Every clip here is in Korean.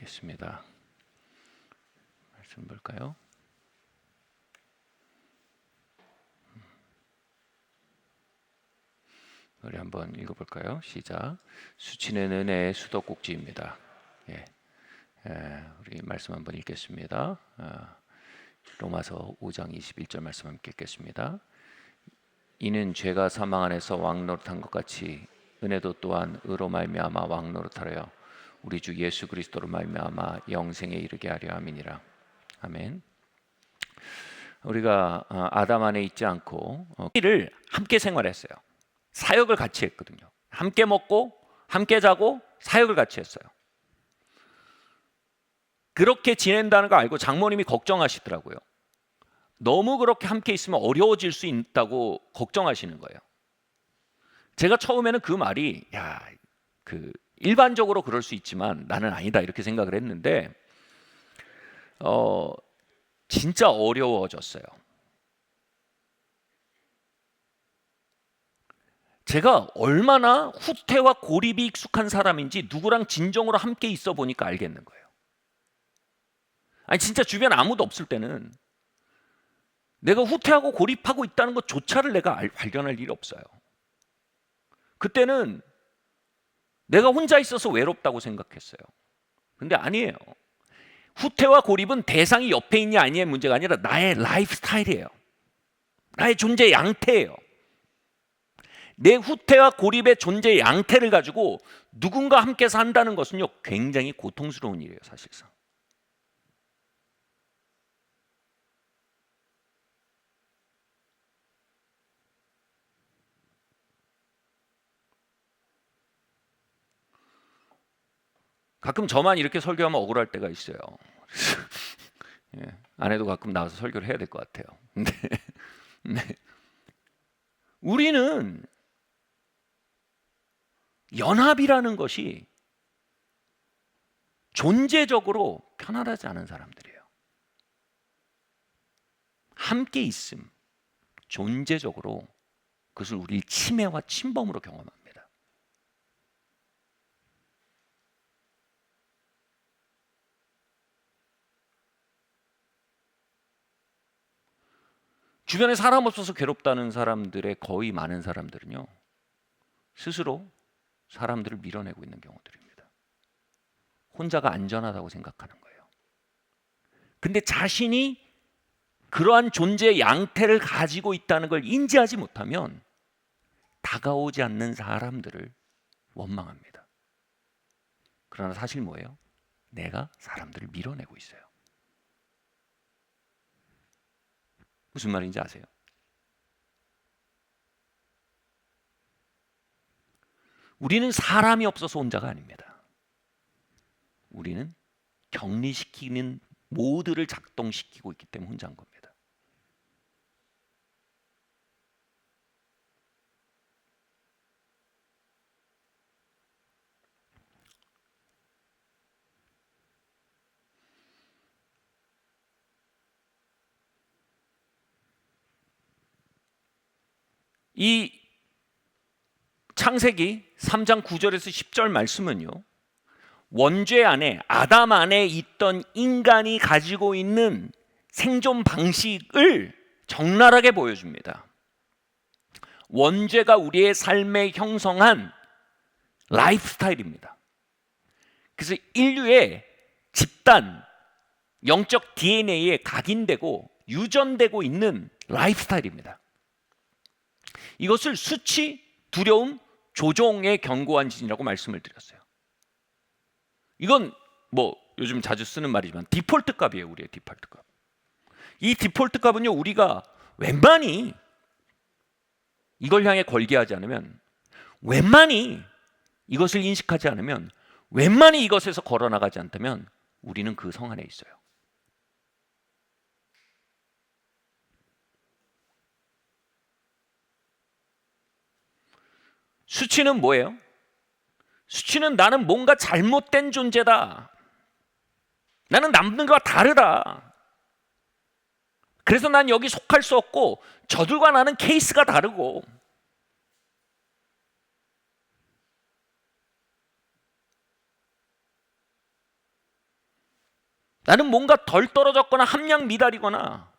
읽겠습니다. 말씀 볼까요? 우리 한번 읽어볼까요? 시작. 수치는 은혜의 수도꼭지입니다. 우리 말씀 한번 읽겠습니다. 로마서 5장 21절 말씀 함께 읽겠습니다. 이는 죄가 사망 안에서 왕노릇한 것 같이 은혜도 또한 의로 말미암아 왕노릇하려 우리 주 예수 그리스도로 말미암아 영생에 이르게 하려 함이니라. 아멘. 우리가 아담 안에 있지 않고 를 함께 생활했어요. 사역을 같이 했거든요. 함께 먹고 함께 자고 사역을 같이 했어요. 그렇게 지낸다는 거 알고 장모님이 걱정하시더라고요. 너무 그렇게 함께 있으면 어려워질 수 있다고 걱정하시는 거예요. 제가 처음에는 그 말이 일반적으로 그럴 수 있지만 나는 아니다 이렇게 생각을 했는데 진짜 어려워졌어요. 제가 얼마나 후퇴와 고립이 익숙한 사람인지 누구랑 진정으로 함께 있어 보니까 알겠는 거예요. 아니 진짜 주변 아무도 없을 때는 내가 후퇴하고 고립하고 있다는 것조차를 내가 발견할 일이 없어요. 그때는 내가 혼자 있어서 외롭다고 생각했어요. 근데 아니에요. 후퇴와 고립은 대상이 옆에 있냐 아니냐의 문제가 아니라 나의 라이프 스타일이에요. 나의 존재 양태예요. 내 후퇴와 고립의 존재 양태를 가지고 누군가 함께 산다는 것은요 굉장히 고통스러운 일이에요. 사실상. 가끔 저만 이렇게 설교하면 억울할 때가 있어요. 아내도 가끔 나와서 설교를 해야 될 것 같아요. 근데 우리는 연합이라는 것이 존재적으로 편안하지 않은 사람들이에요. 함께 있음, 존재적으로 그것을 우리 침해와 침범으로 경험합니다. 주변에 사람 없어서 괴롭다는 사람들의 거의 많은 사람들은요 스스로 사람들을 밀어내고 있는 경우들입니다. 혼자가 안전하다고 생각하는 거예요. 근데 자신이 그러한 존재의 양태를 가지고 있다는 걸 인지하지 못하면 다가오지 않는 사람들을 원망합니다. 그러나 사실 뭐예요? 내가 사람들을 밀어내고 있어요. 무슨 말인지 아세요? 우리는 사람이 없어서 혼자가 아닙니다. 우리는 격리시키는 모드를 작동시키고 있기 때문에 혼자인 겁니다. 이 창세기 3장 9절에서 10절 말씀은요 원죄 안에 아담 안에 있던 인간이 가지고 있는 생존 방식을 적나라하게 보여줍니다. 원죄가 우리의 삶에 형성한 라이프 스타일입니다. 그래서 인류의 집단, 영적 DNA에 각인되고 유전되고 있는 라이프 스타일입니다. 이것을 수치, 두려움, 조종에 견고한 지진이라고 말씀을 드렸어요. 이건 요즘 자주 쓰는 말이지만 디폴트 값이에요. 우리의 디폴트 값. 이 디폴트 값은요 우리가 웬만히 이걸 향해 걸게하지 않으면, 웬만히 이것을 인식하지 않으면, 웬만히 이것에서 걸어나가지 않다면 우리는 그 성 안에 있어요. 수치는 뭐예요? 수치는 나는 뭔가 잘못된 존재다. 나는 남들과 다르다. 그래서 난 여기 속할 수 없고 저들과 나는 케이스가 다르고 나는 뭔가 덜 떨어졌거나 함량 미달이거나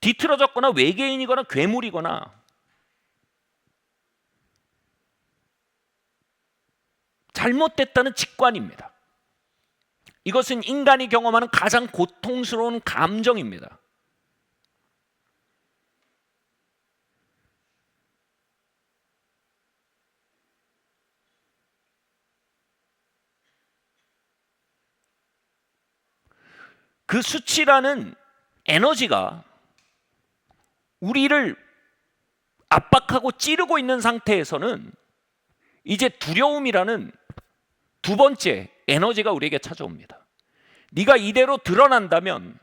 뒤틀어졌거나 외계인이거나 괴물이거나 잘못됐다는 직관입니다. 이것은 인간이 경험하는 가장 고통스러운 감정입니다. 그 수치라는 에너지가 우리를 압박하고 찌르고 있는 상태에서는 이제 두려움이라는 두 번째 에너지가 우리에게 찾아옵니다. 네가 이대로 드러난다면,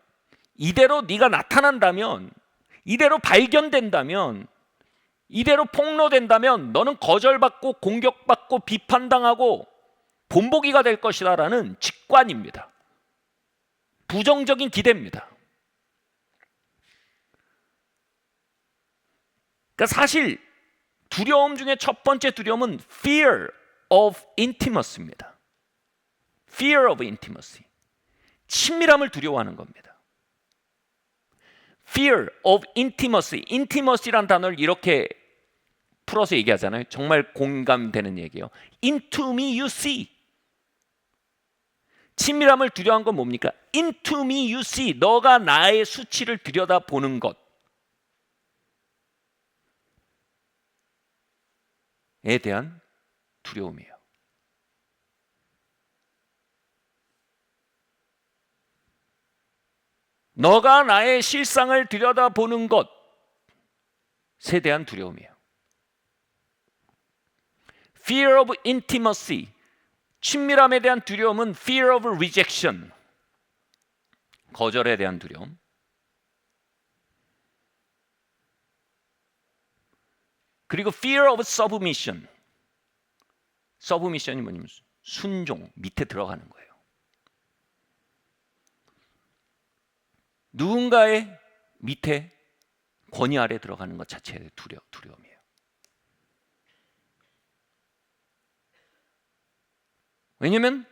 이대로 네가 나타난다면, 이대로 발견된다면, 이대로 폭로된다면 너는 거절받고 공격받고 비판당하고 본보기가 될 것이다라는 직관입니다. 부정적인 기대입니다. 그러니까 사실 두려움 중에 첫 번째 두려움은 fear of intimacy입니다. fear of intimacy. 친밀함을 두려워하는 겁니다. fear of intimacy. intimacy란 단어를 이렇게 풀어서 얘기하잖아요. 정말 공감되는 얘기예요. into me you see. 친밀함을 두려워하는 건 뭡니까? into me you see. 너가 나의 수치를 들여다보는 것에 대한 두려움이에요. 너가 나의 실상을 들여다보는 것에 대한 두려움이에요. fear of intimacy. 친밀함에 대한 두려움은 fear of rejection. 거절에 대한 두려움. 그리고 fear of submission. submission이 뭐냐면 순종, 밑에 들어가는 거예요. 누군가의 밑에 권위 아래 들어가는 것 자체의 두려움이에요. 왜냐하면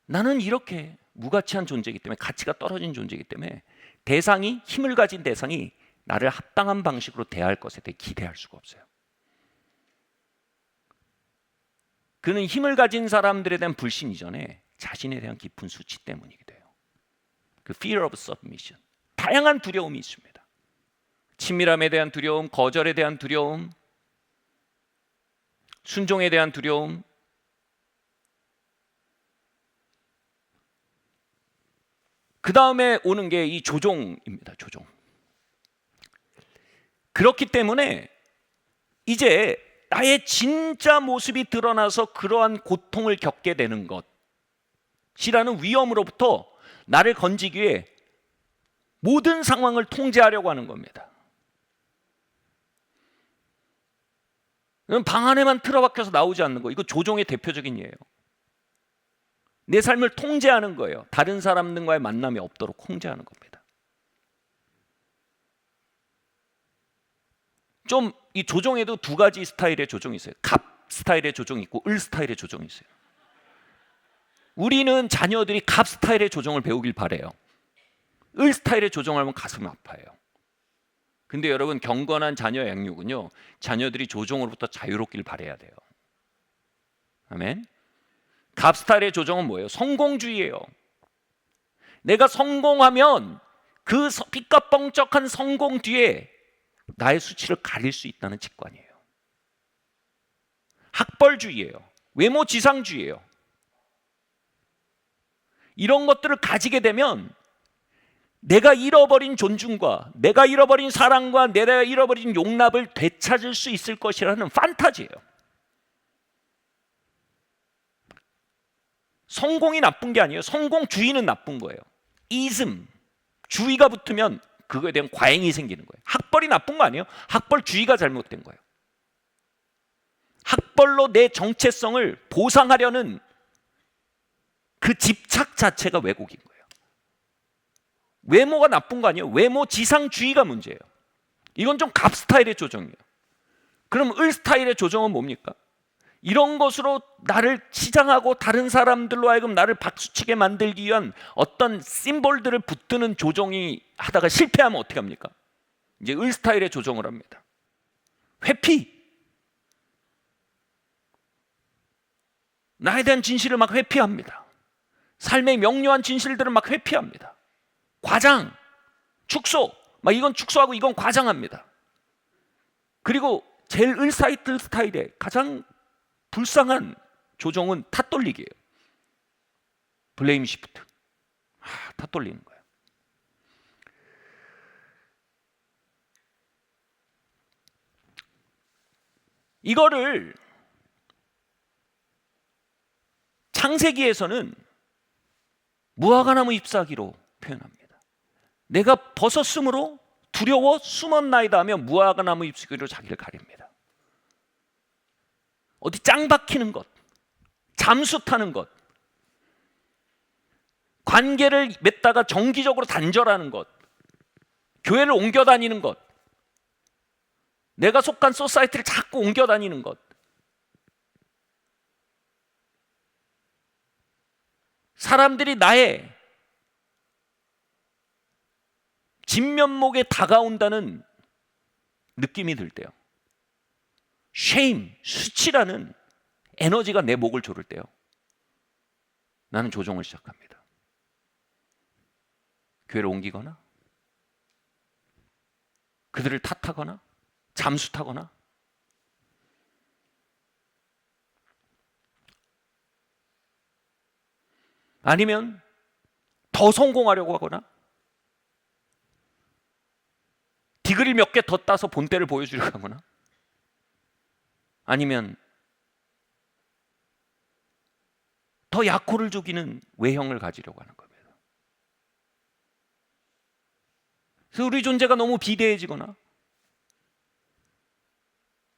나는 이렇게 무가치한 존재이기 때문에, 가치가 떨어진 존재이기 때문에 대상이, 힘을 가진 대상이 나를 합당한 방식으로 대할 것에 대해 기대할 수가 없어요. 그는 힘을 가진 사람들에 대한 불신 이전에 자신에 대한 깊은 수치 때문이기도 해요. 그 fear of submission. 다양한 두려움이 있습니다. 친밀함에 대한 두려움, 거절에 대한 두려움, 순종에 대한 두려움. 그 다음에 오는 게 이 조종입니다. 조종. 그렇기 때문에 이제 나의 진짜 모습이 드러나서 그러한 고통을 겪게 되는 것이라는 위험으로부터 나를 건지기 위해 모든 상황을 통제하려고 하는 겁니다. 방 안에만 틀어박혀서 나오지 않는 거, 이거 조종의 대표적인 예예요. 내 삶을 통제하는 거예요. 다른 사람들과의 만남이 없도록 통제하는 겁니다. 좀 이 조종에도 두 가지 스타일의 조종이 있어요. 갑 스타일의 조종이 있고 을 스타일의 조종이 있어요. 우리는 자녀들이 갑 스타일의 조종을 배우길 바래요. 을 스타일의 조종을 하면 가슴이 아파요. 근데 여러분, 경건한 자녀 양육은요, 자녀들이 조종으로부터 자유롭길 바라야 돼요. 아멘. 갑 스타일의 조종은 뭐예요? 성공주의예요. 내가 성공하면 그 삐까뻥쩍한 성공 뒤에 나의 수치를 가릴 수 있다는 직관이에요. 학벌주의예요. 외모지상주의예요. 이런 것들을 가지게 되면 내가 잃어버린 존중과 내가 잃어버린 사랑과 내가 잃어버린 용납을 되찾을 수 있을 것이라는 판타지예요. 성공이 나쁜 게 아니에요. 성공주의는 나쁜 거예요. 이즘, 주의가 붙으면 그거에 대한 과잉이 생기는 거예요. 학벌이 나쁜 거 아니에요. 학벌주의가 잘못된 거예요. 학벌로 내 정체성을 보상하려는 그 집착 자체가 왜곡인 거예요. 외모가 나쁜 거 아니에요. 외모 지상주의가 문제예요. 이건 좀 갑 스타일의 조정이에요. 그럼 을 스타일의 조정은 뭡니까? 이런 것으로 나를 치장하고 다른 사람들로 하여금 나를 박수치게 만들기 위한 어떤 심볼들을 붙드는 조종이 하다가 실패하면 어떻게 합니까? 이제 을 스타일의 조종을 합니다. 회피. 나에 대한 진실을 막 회피합니다. 삶의 명료한 진실들을 막 회피합니다. 과장, 축소, 막 이건 축소하고 이건 과장합니다. 그리고 제일 을사이트 스타일의 가장 불쌍한 조종은 탓 돌리기예요. 블레임 시프트. 탓 돌리는 거예요. 이거를 창세기에서는 무화과나무 잎사귀로 표현합니다. 내가 벗었으므로 두려워 숨었나이다 하며 무화과나무 잎사귀로 자기를 가립니다. 어디 짱 박히는 것, 잠수 타는 것, 관계를 맺다가 정기적으로 단절하는 것, 교회를 옮겨 다니는 것, 내가 속한 소사이티를 자꾸 옮겨 다니는 것, 사람들이 나의 진면목에 다가온다는 느낌이 들 때요. shame, 수치라는 에너지가 내 목을 조를 때요. 나는 조종을 시작합니다. 교회를 옮기거나 그들을 탓하거나 잠수 타거나 아니면 더 성공하려고 하거나 디그리 몇 개 더 따서 본때를 보여주려고 하거나 아니면 더 약호를 죽이는 외형을 가지려고 하는 겁니다. 그래서 우리 존재가 너무 비대해지거나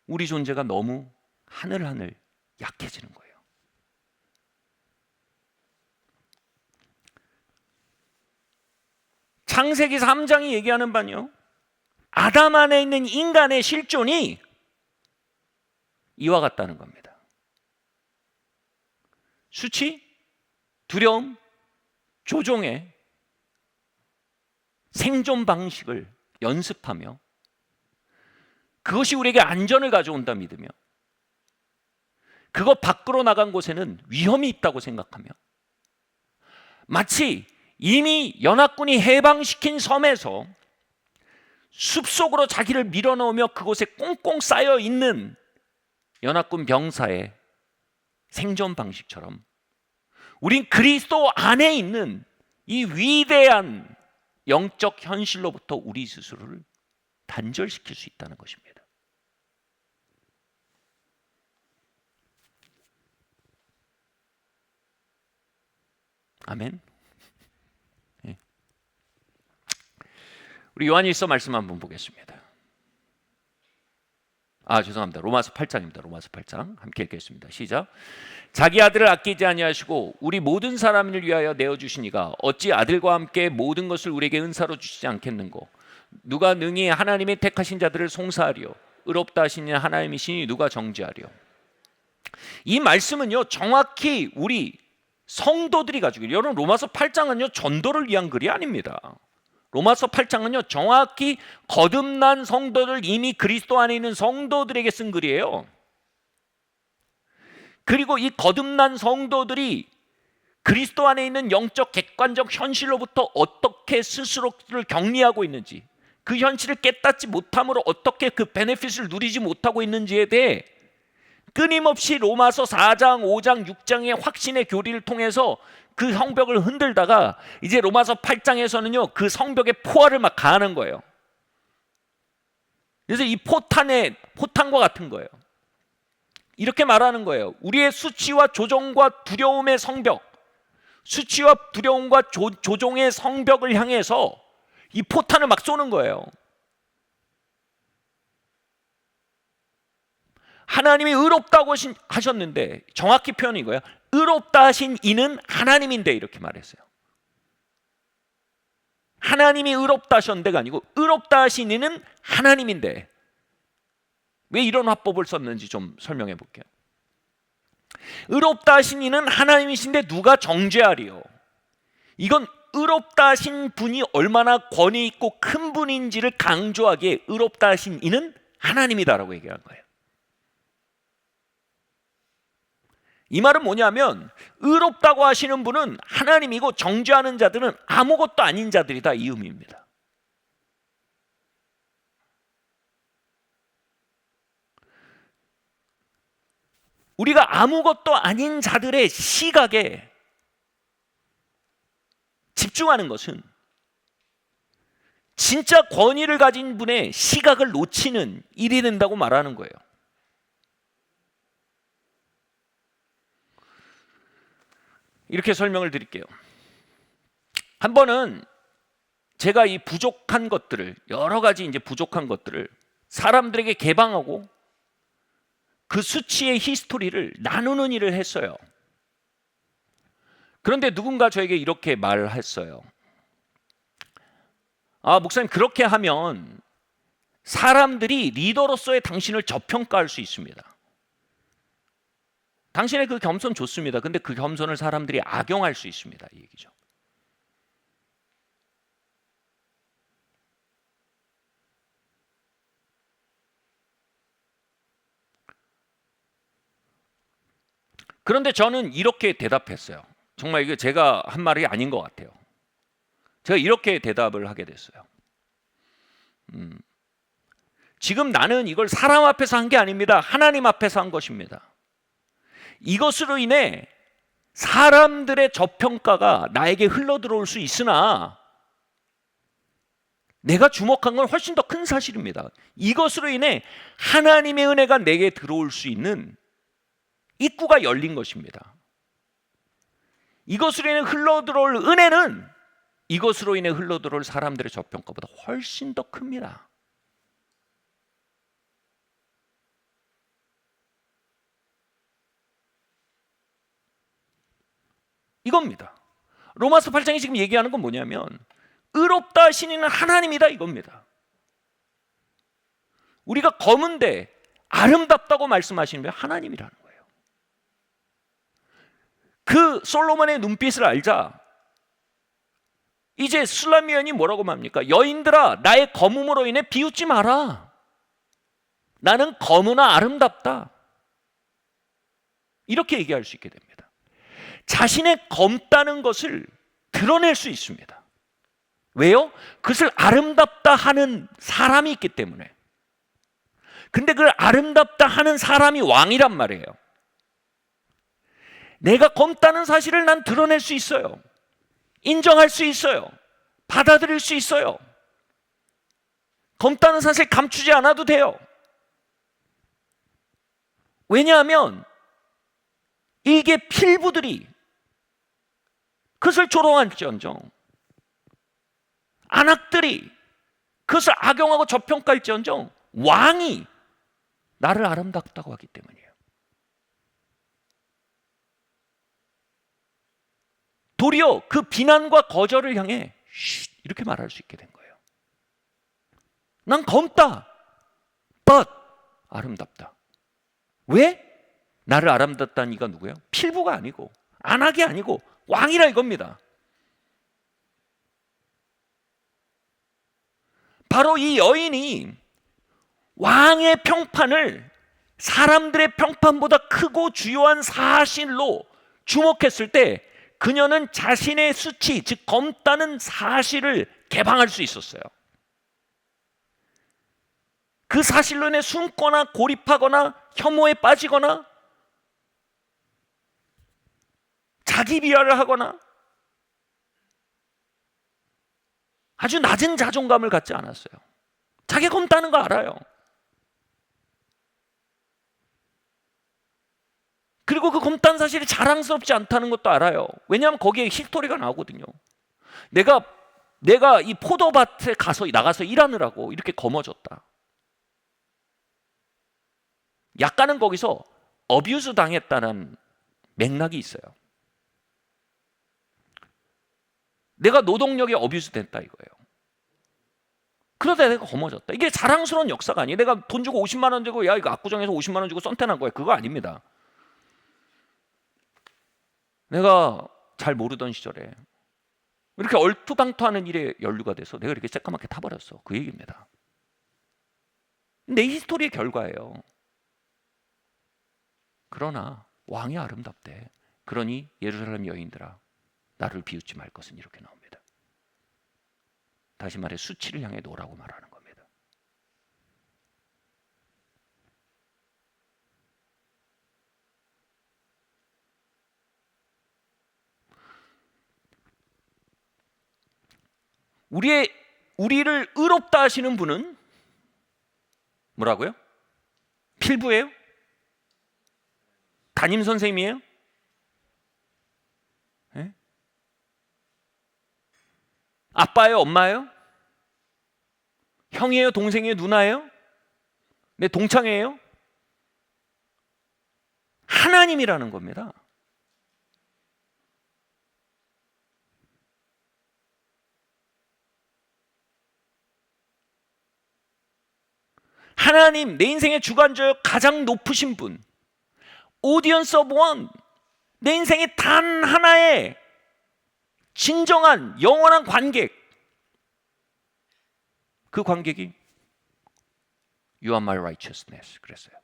우리 존재가 너무 하늘하늘 약해지는 거예요. 창세기 3장이 얘기하는 바는요, 아담 안에 있는 인간의 실존이 이와 같다는 겁니다. 수치, 두려움, 조종의 생존 방식을 연습하며 그것이 우리에게 안전을 가져온다 믿으며 그것 밖으로 나간 곳에는 위험이 있다고 생각하며 마치 이미 연합군이 해방시킨 섬에서 숲속으로 자기를 밀어넣으며 그곳에 꽁꽁 쌓여 있는 연합군 병사의 생존 방식처럼 우린 그리스도 안에 있는 이 위대한 영적 현실로부터 우리 스스로를 단절시킬 수 있다는 것입니다. 아멘. 네. 우리 요한일서 말씀 한번 보겠습니다. 죄송합니다. 로마서 8장입니다. 로마서 8장 함께 읽겠습니다. 시작. 자기 아들을 아끼지 아니하시고 우리 모든 사람을 위하여 내어주시니가 어찌 아들과 함께 모든 것을 우리에게 은사로 주시지 않겠는고. 누가 능히 하나님의 택하신 자들을 송사하리요 의롭다 하시니 하나님이시니 누가 정죄하리요. 이 말씀은요 정확히 우리 성도들이 가지고, 여러분 로마서 8장은요 전도를 위한 글이 아닙니다. 로마서 8장은요 정확히 거듭난 성도들, 이미 그리스도 안에 있는 성도들에게 쓴 글이에요. 그리고 이 거듭난 성도들이 그리스도 안에 있는 영적 객관적 현실로부터 어떻게 스스로를 격리하고 있는지, 그 현실을 깨닫지 못함으로 어떻게 그 베네핏을 누리지 못하고 있는지에 대해 끊임없이 로마서 4장, 5장, 6장의 확신의 교리를 통해서 그 성벽을 흔들다가 이제 로마서 8장에서는요 그 성벽에 포화를 막 가하는 거예요. 그래서 이 포탄과 같은 거예요. 이렇게 말하는 거예요. 우리의 수치와 조종과 두려움의 성벽, 수치와 두려움과 조종의 성벽을 향해서 이 포탄을 막 쏘는 거예요. 하나님이 의롭다고 하셨는데 정확히 표현인 거예요. 의롭다 하신 이는 하나님인데, 이렇게 말했어요. 하나님이 의롭다 하셨는데가 아니고 의롭다 하신 이는 하나님인데, 왜 이런 화법을 썼는지 좀 설명해 볼게요. 의롭다 하신 이는 하나님이신데 누가 정죄하리요? 이건 의롭다 하신 분이 얼마나 권위 있고 큰 분인지를 강조하기에 의롭다 하신 이는 하나님이다라고 얘기한 거예요. 이 말은 뭐냐면 의롭다고 하시는 분은 하나님이고 정죄하는 자들은 아무것도 아닌 자들이다, 이 의미입니다. 우리가 아무것도 아닌 자들의 시각에 집중하는 것은 진짜 권위를 가진 분의 시각을 놓치는 일이 된다고 말하는 거예요. 이렇게 설명을 드릴게요. 한 번은 제가 이 부족한 것들을, 여러 가지 이제 부족한 것들을 사람들에게 개방하고 그 수치의 히스토리를 나누는 일을 했어요. 그런데 누군가 저에게 이렇게 말했어요. 아, 목사님, 그렇게 하면 사람들이 리더로서의 당신을 저평가할 수 있습니다. 당신의 그 겸손 좋습니다. 근데 그 겸손을 사람들이 악용할 수 있습니다, 이 얘기죠. 그런데 저는 이렇게 대답했어요. 정말 이게 제가 한 말이 아닌 것 같아요. 제가 이렇게 대답을 하게 됐어요. 지금 나는 이걸 사람 앞에서 한 게 아닙니다. 하나님 앞에서 한 것입니다. 이것으로 인해 사람들의 저평가가 나에게 흘러들어올 수 있으나 내가 주목한 건 훨씬 더 큰 사실입니다. 이것으로 인해 하나님의 은혜가 내게 들어올 수 있는 입구가 열린 것입니다. 이것으로 인해 흘러들어올 은혜는 이것으로 인해 흘러들어올 사람들의 저평가보다 훨씬 더 큽니다. 이겁니다. 로마서 8장이 지금 얘기하는 건 뭐냐면 의롭다 하신 이는 하나님이다, 이겁니다. 우리가 검은데 아름답다고 말씀하시는 게 하나님이라는 거예요. 그 솔로몬의 눈빛을 알자 이제 술라미언이 뭐라고 말합니까? 여인들아, 나의 검음으로 인해 비웃지 마라. 나는 검으나 아름답다. 이렇게 얘기할 수 있게 됩니다. 자신의 검다는 것을 드러낼 수 있습니다. 왜요? 그것을 아름답다 하는 사람이 있기 때문에. 근데 그걸 아름답다 하는 사람이 왕이란 말이에요. 내가 검다는 사실을 난 드러낼 수 있어요. 인정할 수 있어요. 받아들일 수 있어요. 검다는 사실 감추지 않아도 돼요. 왜냐하면 일개 필부들이 그것을 조롱할지언정, 안악들이 그것을 악용하고 저평가할지언정 왕이 나를 아름답다고 하기 때문이에요. 도리어 그 비난과 거절을 향해 이렇게 말할 수 있게 된 거예요. 난 검다, but 아름답다. 왜? 나를 아름답다는 이가 누구예요? 필부가 아니고 안악이 아니고 왕이라 이겁니다. 바로 이 여인이 왕의 평판을 사람들의 평판보다 크고 주요한 사실로 주목했을 때 그녀는 자신의 수치, 즉 검다는 사실을 개방할 수 있었어요. 그 사실로 인해 숨거나 고립하거나 혐오에 빠지거나 자기 비하를 하거나 아주 낮은 자존감을 갖지 않았어요. 자기가 검다는 거 알아요. 그리고 그 검다는 사실이 자랑스럽지 않다는 것도 알아요. 왜냐하면 거기에 히스토리가 나오거든요. 내가 이 포도밭에 나가서 일하느라고 이렇게 검어졌다. 약간은 거기서 어뷰스 당했다는 맥락이 있어요. 내가 노동력에 어뷰스 됐다 이거예요. 그러다 내가 검어졌다. 이게 자랑스러운 역사가 아니에요. 내가 돈 주고 50만 원 주고 야 이거 압구정에서 50만 원 주고 썬텐한 거야. 그거 아닙니다. 내가 잘 모르던 시절에 이렇게 얼토당토하는 일에 연루가 돼서 내가 이렇게 새까맣게 타버렸어. 그 얘기입니다. 내 히스토리의 결과예요. 그러나 왕이 아름답대. 그러니 예루살렘 여인들아 나를 비웃지 말 것은 이렇게 나옵니다. 다시 말해 수치를 향해 노라고 말하는 겁니다. 우리를 의롭다 하시는 분은 뭐라고요? 필부예요? 담임 선생님이에요? 네? 아빠예요? 엄마예요? 형이에요? 동생이에요? 누나예요? 내 동창이에요? 하나님이라는 겁니다. 하나님, 내 인생의 주관자요 가장 높으신 분, 오디언스 오브 원, 내 인생의 단 하나의 진정한 영원한 관객, 그 관객이 You are my righteousness 그랬어요.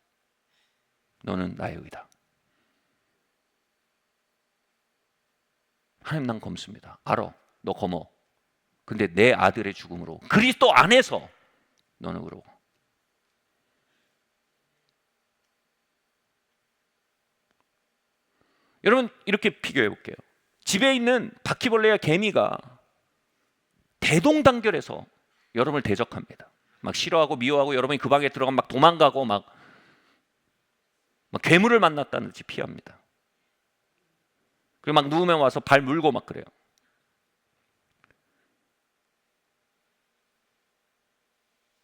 너는 나의 의다. 하나님 난 검습니다. 알아, 너 검어. 근데 내 아들의 죽음으로 그리스도 안에서 너는 의로워. 여러분 이렇게 비교해 볼게요. 집에 있는 바퀴벌레와 개미가 대동단결해서 여러분을 대적합니다. 막 싫어하고 미워하고 여러분이 그 방에 들어가면 막 도망가고 막 괴물을 만났다는 듯이 피합니다. 그리고 막 누우면 와서 발 물고 막 그래요.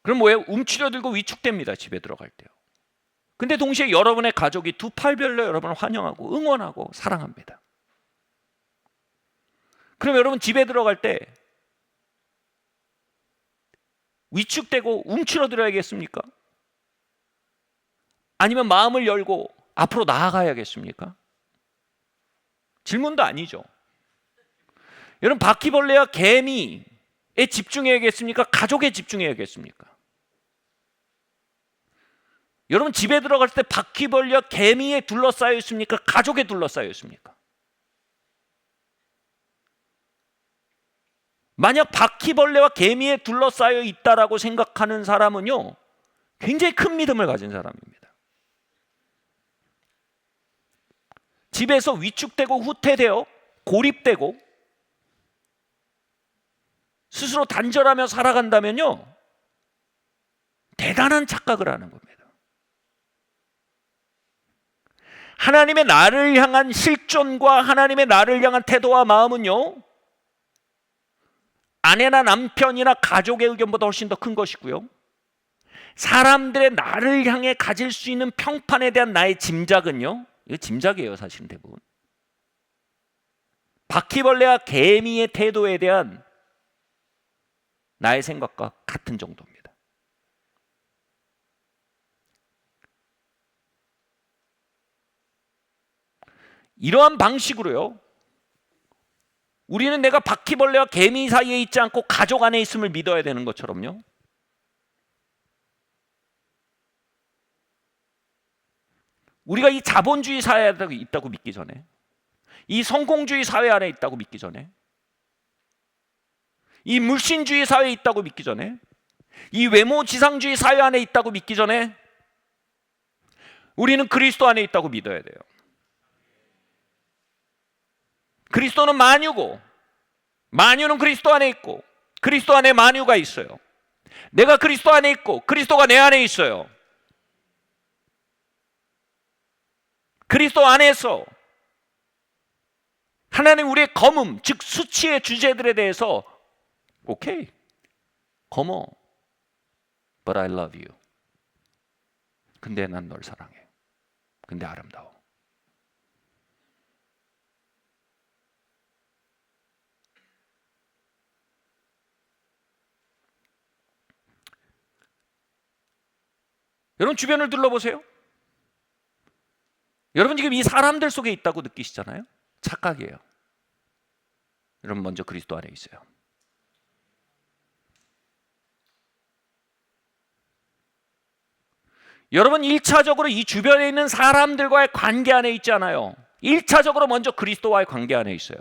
그럼 뭐예요? 움츠려들고 위축됩니다. 집에 들어갈 때요. 근데 동시에 여러분의 가족이 두 팔별로 여러분을 환영하고 응원하고 사랑합니다. 그럼 여러분 집에 들어갈 때 위축되고 움츠러들어야겠습니까? 아니면 마음을 열고 앞으로 나아가야겠습니까? 질문도 아니죠. 여러분 바퀴벌레와 개미에 집중해야겠습니까? 가족에 집중해야겠습니까? 여러분 집에 들어갈 때 바퀴벌레와 개미에 둘러싸여 있습니까? 가족에 둘러싸여 있습니까? 만약 바퀴벌레와 개미에 둘러싸여 있다라고 생각하는 사람은요, 굉장히 큰 믿음을 가진 사람입니다. 집에서 위축되고 후퇴되어 고립되고 스스로 단절하며 살아간다면요, 대단한 착각을 하는 겁니다. 하나님의 나를 향한 실존과 하나님의 나를 향한 태도와 마음은요, 아내나 남편이나 가족의 의견보다 훨씬 더 큰 것이고요, 사람들의 나를 향해 가질 수 있는 평판에 대한 나의 짐작은요, 이거 짐작이에요 사실은 대부분. 바퀴벌레와 개미의 태도에 대한 나의 생각과 같은 정도입니다. 이러한 방식으로요, 우리는 내가 바퀴벌레와 개미 사이에 있지 않고 가족 안에 있음을 믿어야 되는 것처럼요, 우리가 이 자본주의 사회에 있다고 믿기 전에, 이 성공주의 사회 안에 있다고 믿기 전에, 이 물신주의 사회에 있다고 믿기 전에, 이 외모지상주의 사회 안에 있다고 믿기 전에 우리는 그리스도 안에 있다고 믿어야 돼요. 그리스도는 만유고 만유는 그리스도 안에 있고 그리스도 안에 만유가 있어요. 내가 그리스도 안에 있고 그리스도가 내 안에 있어요. 그리스도 안에서 하나님 우리의 검음, 즉 수치의 주제들에 대해서 오케이, 검어, but I love you. 근데 난 널 사랑해. 근데 아름다워. 여러분 주변을 둘러보세요. 여러분 지금 이 사람들 속에 있다고 느끼시잖아요. 착각이에요. 여러분 먼저 그리스도 안에 있어요. 여러분 1차적으로 이 주변에 있는 사람들과의 관계 안에 있지 않아요. 1차적으로 먼저 그리스도와의 관계 안에 있어요.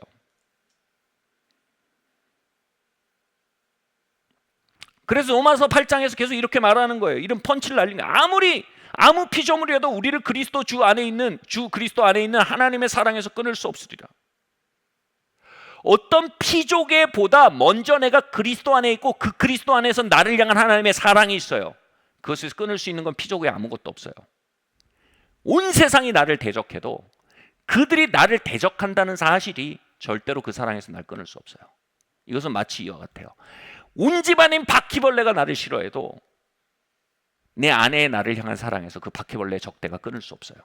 그래서 로마서 8장에서 계속 이렇게 말하는 거예요. 이런 펀치를 날리는 거예요. 아무 피조물이라도 우리를 그리스도 주 그리스도 안에 있는 하나님의 사랑에서 끊을 수 없으리라. 어떤 피조계보다 먼저 내가 그리스도 안에 있고 그 그리스도 안에서 나를 향한 하나님의 사랑이 있어요. 그것에서 끊을 수 있는 건 피조계에 아무것도 없어요. 온 세상이 나를 대적해도 그들이 나를 대적한다는 사실이 절대로 그 사랑에서 날 끊을 수 없어요. 이것은 마치 이와 같아요. 온 집안인 바퀴벌레가 나를 싫어해도 내 아내의 나를 향한 사랑에서 그 바퀴벌레의 적대가 끊을 수 없어요.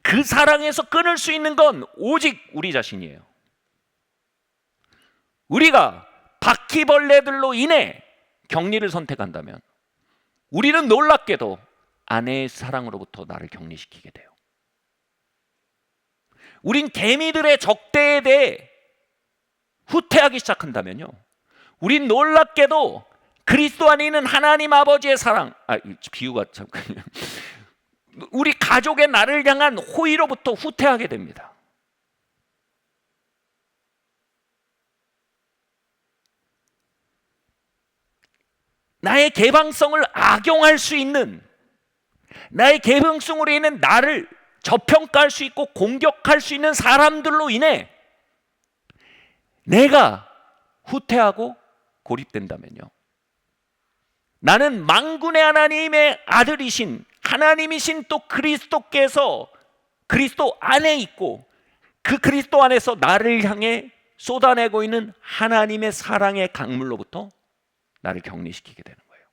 그 사랑에서 끊을 수 있는 건 오직 우리 자신이에요. 우리가 바퀴벌레들로 인해 격리를 선택한다면 우리는 놀랍게도 아내의 사랑으로부터 나를 격리시키게 돼요. 우린 개미들의 적대에 대해 후퇴하기 시작한다면요, 우린 놀랍게도 그리스도 안에 있는 하나님 아버지의 사랑, 비유가 잠깐요. 우리 가족의 나를 향한 호의로부터 후퇴하게 됩니다. 나의 개방성을 악용할 수 있는, 나의 개방성으로 인해 나를 저평가할 수 있고 공격할 수 있는 사람들로 인해 내가 후퇴하고 고립된다면요, 나는 만군의 하나님의 아들이신 하나님이신 또 그리스도께서 그리스도 안에 있고 그 그리스도 안에서 나를 향해 쏟아내고 있는 하나님의 사랑의 강물로부터 나를 격리시키게 되는 거예요.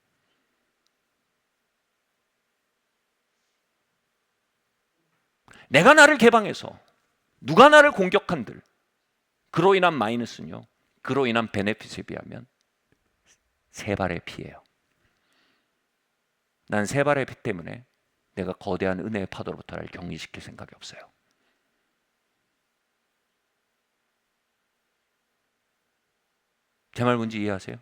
내가 나를 개방해서 누가 나를 공격한들 그로 인한 마이너스는요, 그로 인한 베네핏에 비하면 세 발의 피예요. 난 세 발의 피 때문에 내가 거대한 은혜의 파도로부터 나를 격리시킬 생각이 없어요. 제 말 뭔지 이해하세요?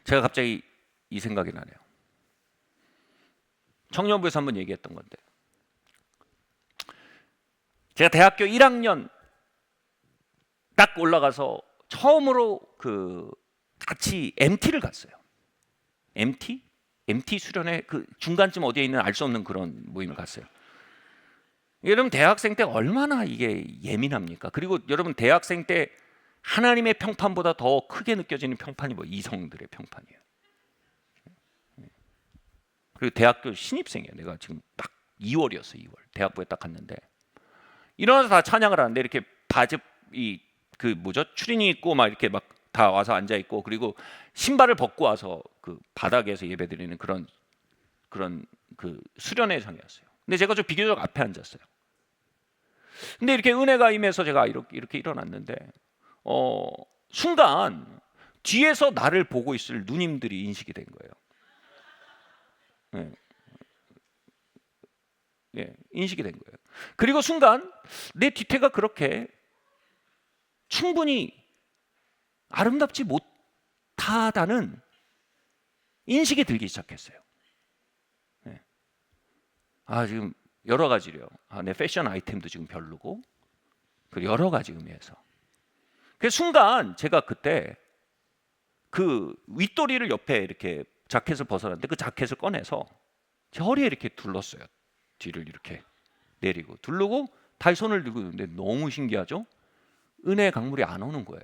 제가 갑자기 이 생각이 나네요. 청년부에서 한번 얘기했던 건데, 제가 대학교 1학년 딱 올라가서 처음으로 같이 MT를 갔어요. MT? MT 수련회 그 중간쯤 어디에 있는 알 수 없는 그런 모임을 갔어요. 여러분 대학생 때 얼마나 이게 예민합니까? 그리고 여러분 대학생 때 하나님의 평판보다 더 크게 느껴지는 평판이 이성들의 평판이에요. 그리고 대학교 신입생이에요. 내가 지금 딱 2월이었어. 2월 대학부에 딱 갔는데 일어나서 다 찬양을 하는데 이렇게 추리닝 입고 막 이렇게 막 다 와서 앉아 있고, 그리고 신발을 벗고 와서 그 바닥에서 예배드리는 그런 그 수련회장이었어요. 근데 제가 좀 비교적 앞에 앉았어요. 근데 이렇게 은혜가 임해서 제가 이렇게 일어났는데 순간 뒤에서 나를 보고 있을 누님들이 인식이 된 거예요. 네, 인식이 된 거예요. 그리고 순간 내 뒤태가 그렇게 충분히 아름답지 못하다는 인식이 들기 시작했어요. 네. 지금 여러 가지요. 내 패션 아이템도 지금 별로고, 그 여러 가지 의미에서. 그 순간 제가 그때 그 윗도리를 옆에 이렇게 자켓을 벗어났는데 그 자켓을 꺼내서 제 허리에 이렇게 둘렀어요. 뒤를 이렇게 내리고 두르고 다시 손을 들고 있는데 너무 신기하죠? 은혜의 강물이 안 오는 거예요.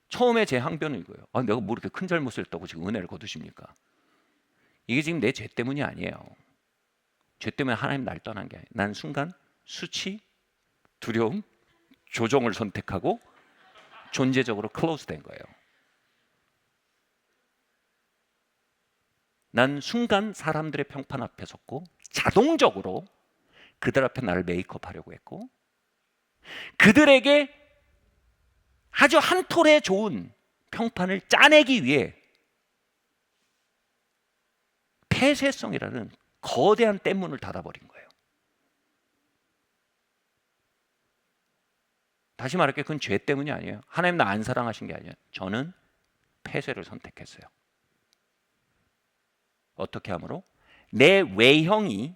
처음에 제 항변은 이거예요. 내가 뭐 이렇게 큰 잘못을 했다고 지금 은혜를 거두십니까? 이게 지금 내 죄 때문이 아니에요. 죄 때문에 하나님 날 떠난 게 아니에요. 난 순간 수치, 두려움, 조종을 선택하고 존재적으로 클로즈 된 거예요. 난 순간 사람들의 평판 앞에 섰고 자동적으로 그들 앞에 나를 메이크업하려고 했고 그들에게 아주 한 톨에 좋은 평판을 짜내기 위해 폐쇄성이라는 거대한 뗏문을 닫아버린 거예요. 다시 말할게요. 그건 죄 때문이 아니에요. 하나님 나 안 사랑하신 게 아니에요. 저는 폐쇄를 선택했어요. 어떻게 함으로? 내 외형이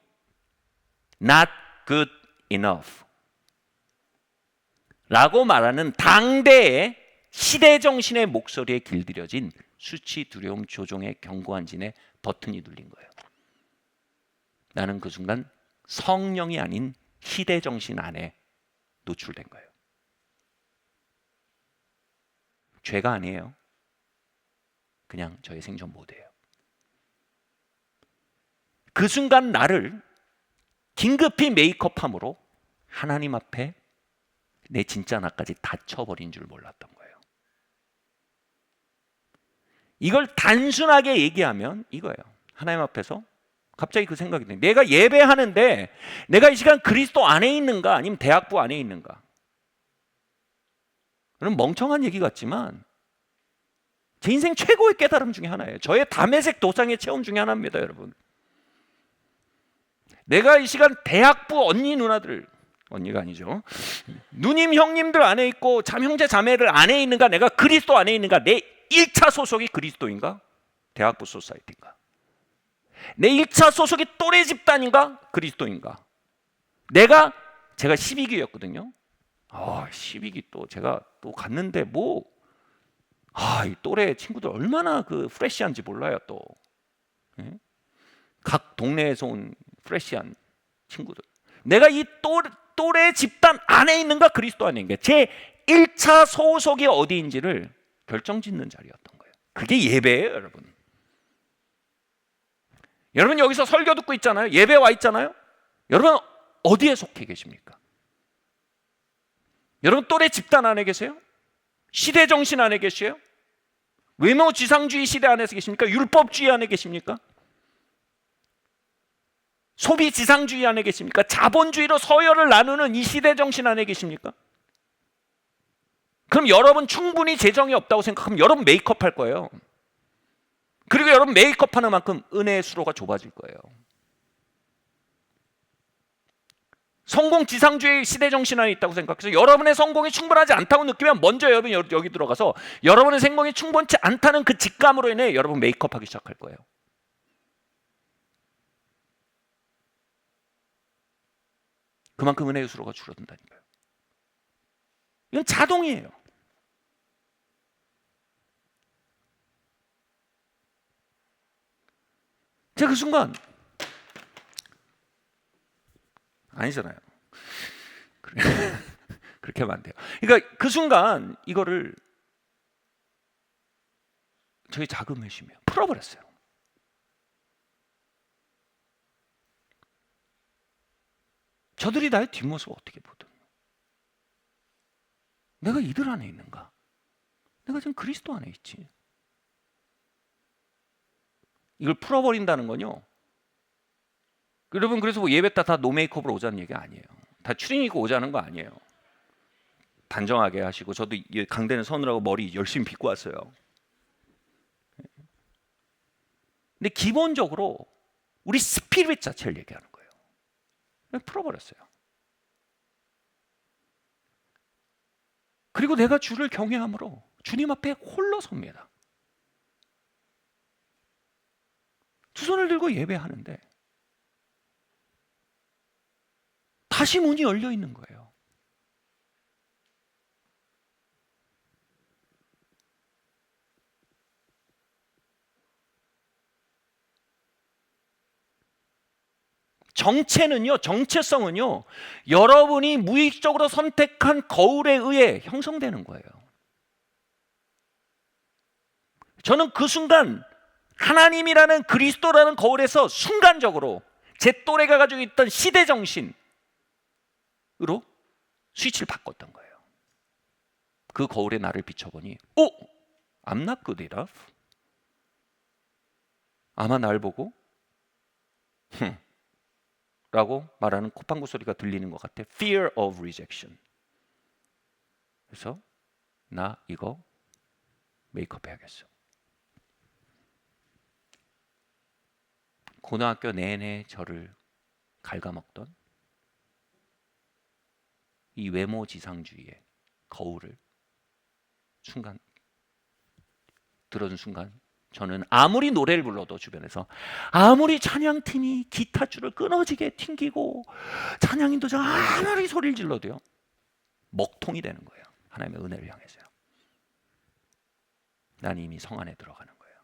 not good enough 라고 말하는 당대의 시대정신의 목소리에 길들여진 수치, 두려움, 조종의 견고한 진에 버튼이 눌린 거예요. 나는 그 순간 성령이 아닌 시대정신 안에 노출된 거예요. 죄가 아니에요. 그냥 저의 생존 모드예요. 그 순간 나를 긴급히 메이크업함으로 하나님 앞에 내 진짜 나까지 닫혀버린 줄 몰랐던 거예요. 이걸 단순하게 얘기하면 이거예요. 하나님 앞에서 갑자기 그 생각이 돼. 내가 예배하는데 내가 이 시간 그리스도 안에 있는가 아니면 대학부 안에 있는가? 그럼 멍청한 얘기 같지만 제 인생 최고의 깨달음 중에 하나예요. 저의 담에색 도상의 체험 중에 하나입니다, 여러분. 내가 이 시간 대학부 언니 누나들, 언니가 아니죠, 누님 형님들 안에 있고 형제 자매들 안에 있는가, 내가 그리스도 안에 있는가, 내 1차 소속이 그리스도인가, 대학부 소사이티인가, 내 1차 소속이 또래 집단인가, 그리스도인가. 제가 12기였거든요 12기 또 제가 또 갔는데 이 또래 친구들 얼마나 그 프레시한지 몰라요. 또 각 동네에서 온 프레시한 친구들. 내가 이 또래 집단 안에 있는가 그리스도 안에 있는가, 제 1차 소속이 어디인지를 결정짓는 자리였던 거예요. 그게 예배예요, 여러분. 여러분 여기서 설교 듣고 있잖아요. 예배 와 있잖아요. 여러분 어디에 속해 계십니까? 여러분 또래 집단 안에 계세요? 시대 정신 안에 계세요? 외모 지상주의 시대 안에서 계십니까? 율법주의 안에 계십니까? 소비 지상주의 안에 계십니까? 자본주의로 서열을 나누는 이 시대 정신 안에 계십니까? 그럼 여러분 충분히 재정이 없다고 생각하면 여러분 메이크업 할 거예요. 그리고 여러분 메이크업 하는 만큼 은혜의 수로가 좁아질 거예요. 성공 지상주의 시대 정신 안에 있다고 생각해서 여러분의 성공이 충분하지 않다고 느끼면 먼저 여러분 여기 들어가서 여러분의 성공이 충분치 않다는 그 직감으로 인해 여러분 메이크업 하기 시작할 거예요. 그만큼 은혜의 수로가 줄어든다니까요. 이건 자동이에요. 제가 그 순간 아니잖아요. 그렇게 하면 안 돼요. 그러니까 그 순간 이거를 저희 작은 회심이에요. 풀어버렸어요. 저들이 나의 뒷모습을 어떻게 보든 내가 이들 안에 있는가? 내가 지금 그리스도 안에 있지. 이걸 풀어버린다는 건요, 여러분 그래서 예배 때 다 노메이크업으로 오자는 얘기 아니에요. 다 추리닝 입고 오자는 거 아니에요. 단정하게 하시고, 저도 강대는 서느라고 머리 열심히 빗고 왔어요. 근데 기본적으로 우리 스피릿 자체를 얘기하는 거예요. 풀어버렸어요. 그리고 내가 주를 경외함으로 주님 앞에 홀로 섭니다. 두 손을 들고 예배하는데 다시 문이 열려 있는 거예요. 정체성은요, 여러분이 무의식적으로 선택한 거울에 의해 형성되는 거예요. 저는 그 순간 하나님이라는 그리스도라는 거울에서 순간적으로 제 또래가 가지고 있던 시대 정신으로 스위치를 바꿨던 거예요. 그 거울에 나를 비춰보니 I'm not good enough. 아마 날 보고 라고 말하는 콧방구 소리가 들리는 것 같아. Fear of rejection. 그래서 나 이거 메이크업 해야겠어. 고등학교 내내 저를 갉아먹던 이 외모 지상주의의 거울을 순간 들어준 순간 저는 아무리 노래를 불러도 주변에서 아무리 찬양팀이 기타줄을 끊어지게 튕기고 찬양인도 아무리 소리를 질러도요 먹통이 되는 거예요. 하나님의 은혜를 향해서요. 난 이미 성 안에 들어가는 거예요.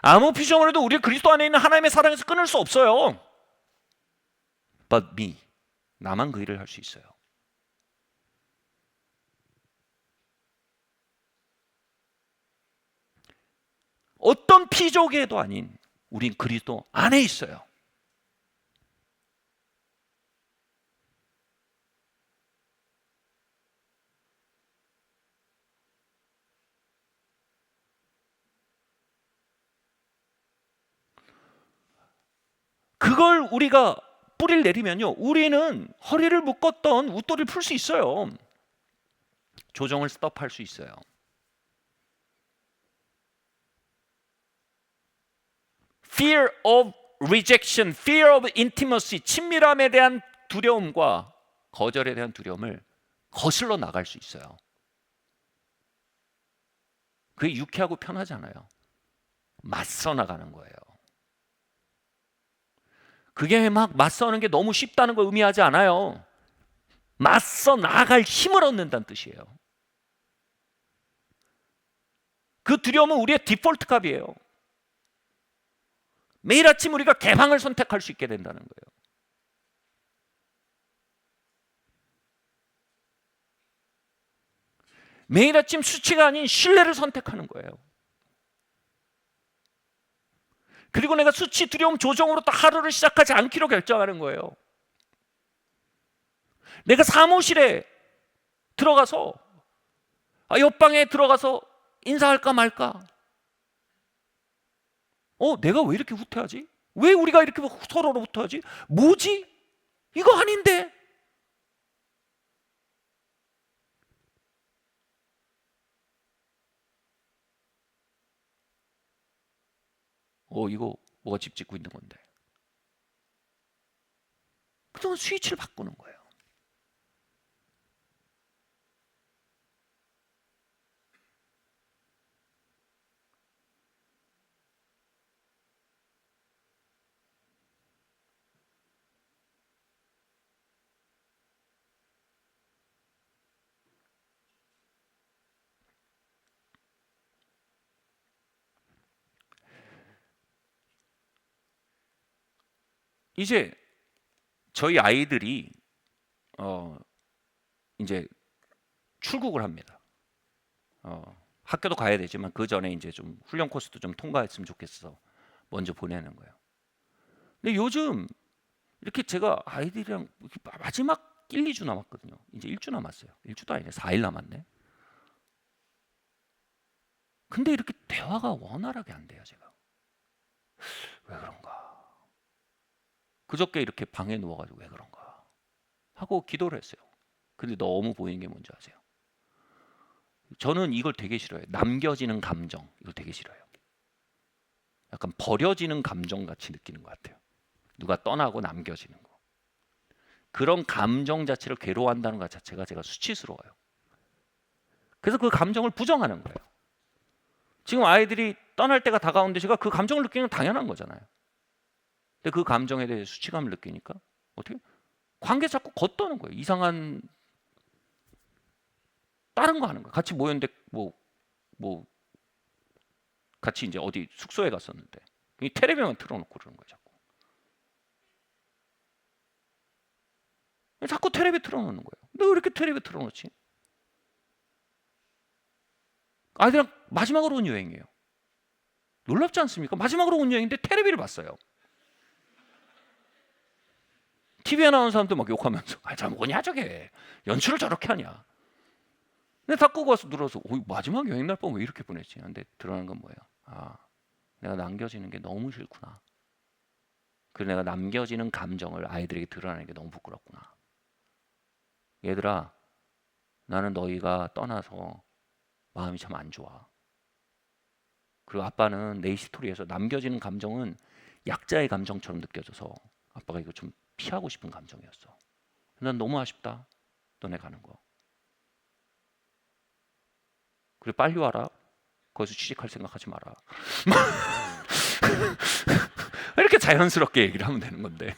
아무 피조물 해도 우리 그리스도 안에 있는 하나님의 사랑에서 끊을 수 없어요. But me, 나만 그 일을 할 수 있어요. 어떤 피조계도 아닌 우린 그리스도 안에 있어요. 그걸 우리가 뿌리를 내리면요, 우리는 허리를 묶었던 웃돌이를 풀 수 있어요. 조정을 스톱할 수 있어요. Fear of rejection, fear of intimacy, 친밀함에 대한 두려움과 거절에 대한 두려움을 거슬러 나갈 수 있어요. 그게 유쾌하고 편하잖아요. 맞서 나가는 거예요. 그게 막 맞서는 게 너무 쉽다는 걸 의미하지 않아요. 맞서 나갈 힘을 얻는다는 뜻이에요. 그 두려움은 우리의 디폴트 값이에요. 매일 아침 우리가 개방을 선택할 수 있게 된다는 거예요. 매일 아침 수치가 아닌 신뢰를 선택하는 거예요. 그리고 내가 수치, 두려움, 조정으로 또 하루를 시작하지 않기로 결정하는 거예요. 내가 사무실에 들어가서 옆방에 들어가서 인사할까 말까. 내가 왜 이렇게 후퇴하지? 왜 우리가 이렇게 서로로 후퇴하지? 뭐지? 이거 아닌데? 이거 뭐가 집 짓고 있는 건데. 그동안 스위치를 바꾸는 거예요. 이제 저희 아이들이 이제 출국을 합니다. 학교도 가야 되지만 그 전에 이제 좀 훈련 코스도 좀 통과했으면 좋겠어 먼저 보내는 거예요. 근데 요즘 이렇게 제가 아이들이랑 마지막 1, 2주 남았거든요. 이제 1주 남았어요. 1주도 아니네. 4일 남았네. 근데 이렇게 대화가 원활하게 안 돼요, 제가. 왜 그런가? 그저께 이렇게 방에 누워가지고 왜 그런가? 하고 기도를 했어요. 근데 너무 보이는 게 뭔지 아세요? 저는 이걸 되게 싫어해요. 남겨지는 감정. 이걸 되게 싫어해요. 약간 버려지는 감정 같이 느끼는 것 같아요. 누가 떠나고 남겨지는 거. 그런 감정 자체를 괴로워한다는 것 자체가 제가 수치스러워요. 그래서 그 감정을 부정하는 거예요. 지금 아이들이 떠날 때가 다가오는데 제가 그 감정을 느끼는 건 당연한 거잖아요. 근데 그 감정에 대해 수치감을 느끼니까 어떻게? 관계 자꾸 겉도는 거예요. 이상한 다른 거 하는 거예요. 같이 모였는데 뭐 같이 이제 어디 숙소에 갔었는데 이 텔레비만 틀어놓고 그러는 거예요. 자꾸 텔레비 틀어놓는 거예요. 너 왜 이렇게 텔레비 틀어놓지? 아이들랑 마지막으로 온 여행이에요. 놀랍지 않습니까? 마지막으로 온 여행인데 텔레비를 봤어요. TV에 나오는 사람도 막 욕하면서 저 뭐냐 저게 연출을 저렇게 하냐. 근데 다 끄고 와서 눌러서 마지막 여행 날 밤 왜 이렇게 보냈지? 근데 드러난 건 뭐예요? 내가 남겨지는 게 너무 싫구나. 그리고 내가 남겨지는 감정을 아이들에게 드러내는 게 너무 부끄럽구나. 얘들아, 나는 너희가 떠나서 마음이 참 안 좋아. 그리고 아빠는 내 스토리에서 남겨지는 감정은 약자의 감정처럼 느껴져서 아빠가 이거 좀 피하고 싶은 감정이었어. 난 너무 아쉽다. 너네 가는 거. 그래 빨리 와라. 거기서 취직할 생각하지 마라. 이렇게 자연스럽게 얘기를 하면 되는 건데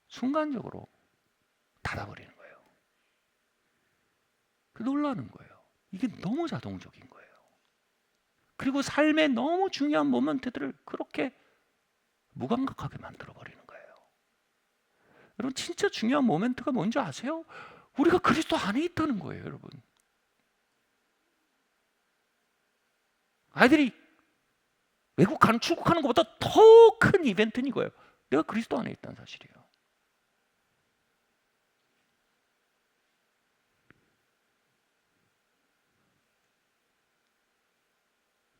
순간적으로 닫아버리는 거예요. 놀라는 거예요. 이게 너무 자동적인 거예요. 그리고 삶의 너무 중요한 모멘트들을 그렇게 무감각하게 만들어버리는 거예요. 여러분 진짜 중요한 모멘트가 뭔지 아세요? 우리가 그리스도 안에 있다는 거예요. 여러분 아이들이 외국 가는 출국하는 것보다 더 큰 이벤트는 이거예요. 내가 그리스도 안에 있다는 사실이에요.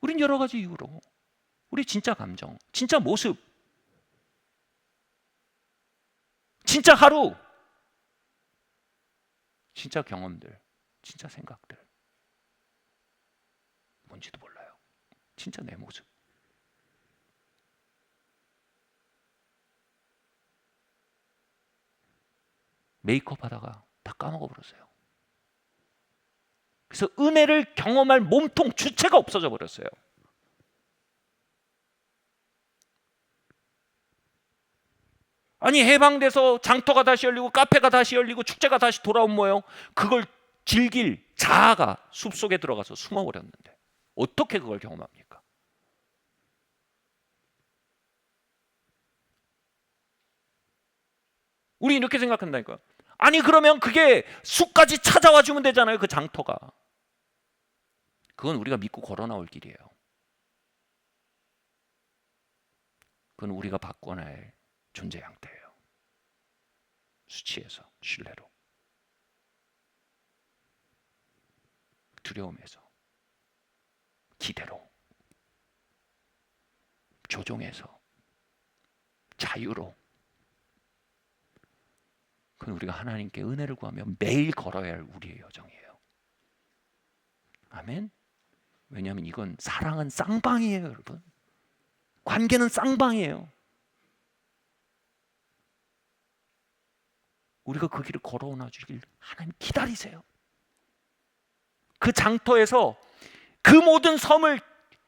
우린 여러 가지 이유로 우리 진짜 감정, 진짜 모습, 진짜 하루, 진짜 경험들, 진짜 생각들 뭔지도 몰라요. 진짜 내 모습. 메이크업 하다가 다 까먹어 버렸어요. 그래서 은혜를 경험할 몸통 주체가 없어져 버렸어요. 아니 해방돼서 장터가 다시 열리고 카페가 다시 열리고 축제가 다시 돌아온 뭐예요? 그걸 즐길 자아가 숲속에 들어가서 숨어버렸는데 어떻게 그걸 경험합니까? 우리 이렇게 생각한다니까. 아니 그러면 그게 숲까지 찾아와 주면 되잖아요. 그 장터가. 그건 우리가 믿고 걸어 나올 길이에요. 그건 우리가 바꿔야 할 존재 형태예요. 수치에서 신뢰로, 두려움에서 기대로, 조종에서 자유로. 그건 우리가 하나님께 은혜를 구하며 매일 걸어야 할 우리의 여정이에요. 아멘. 왜냐하면 이건 사랑은 쌍방이에요, 여러분. 관계는 쌍방이에요. 우리가 그 길을 걸어오나 주길 하나님 기다리세요. 그 장터에서 그 모든 섬을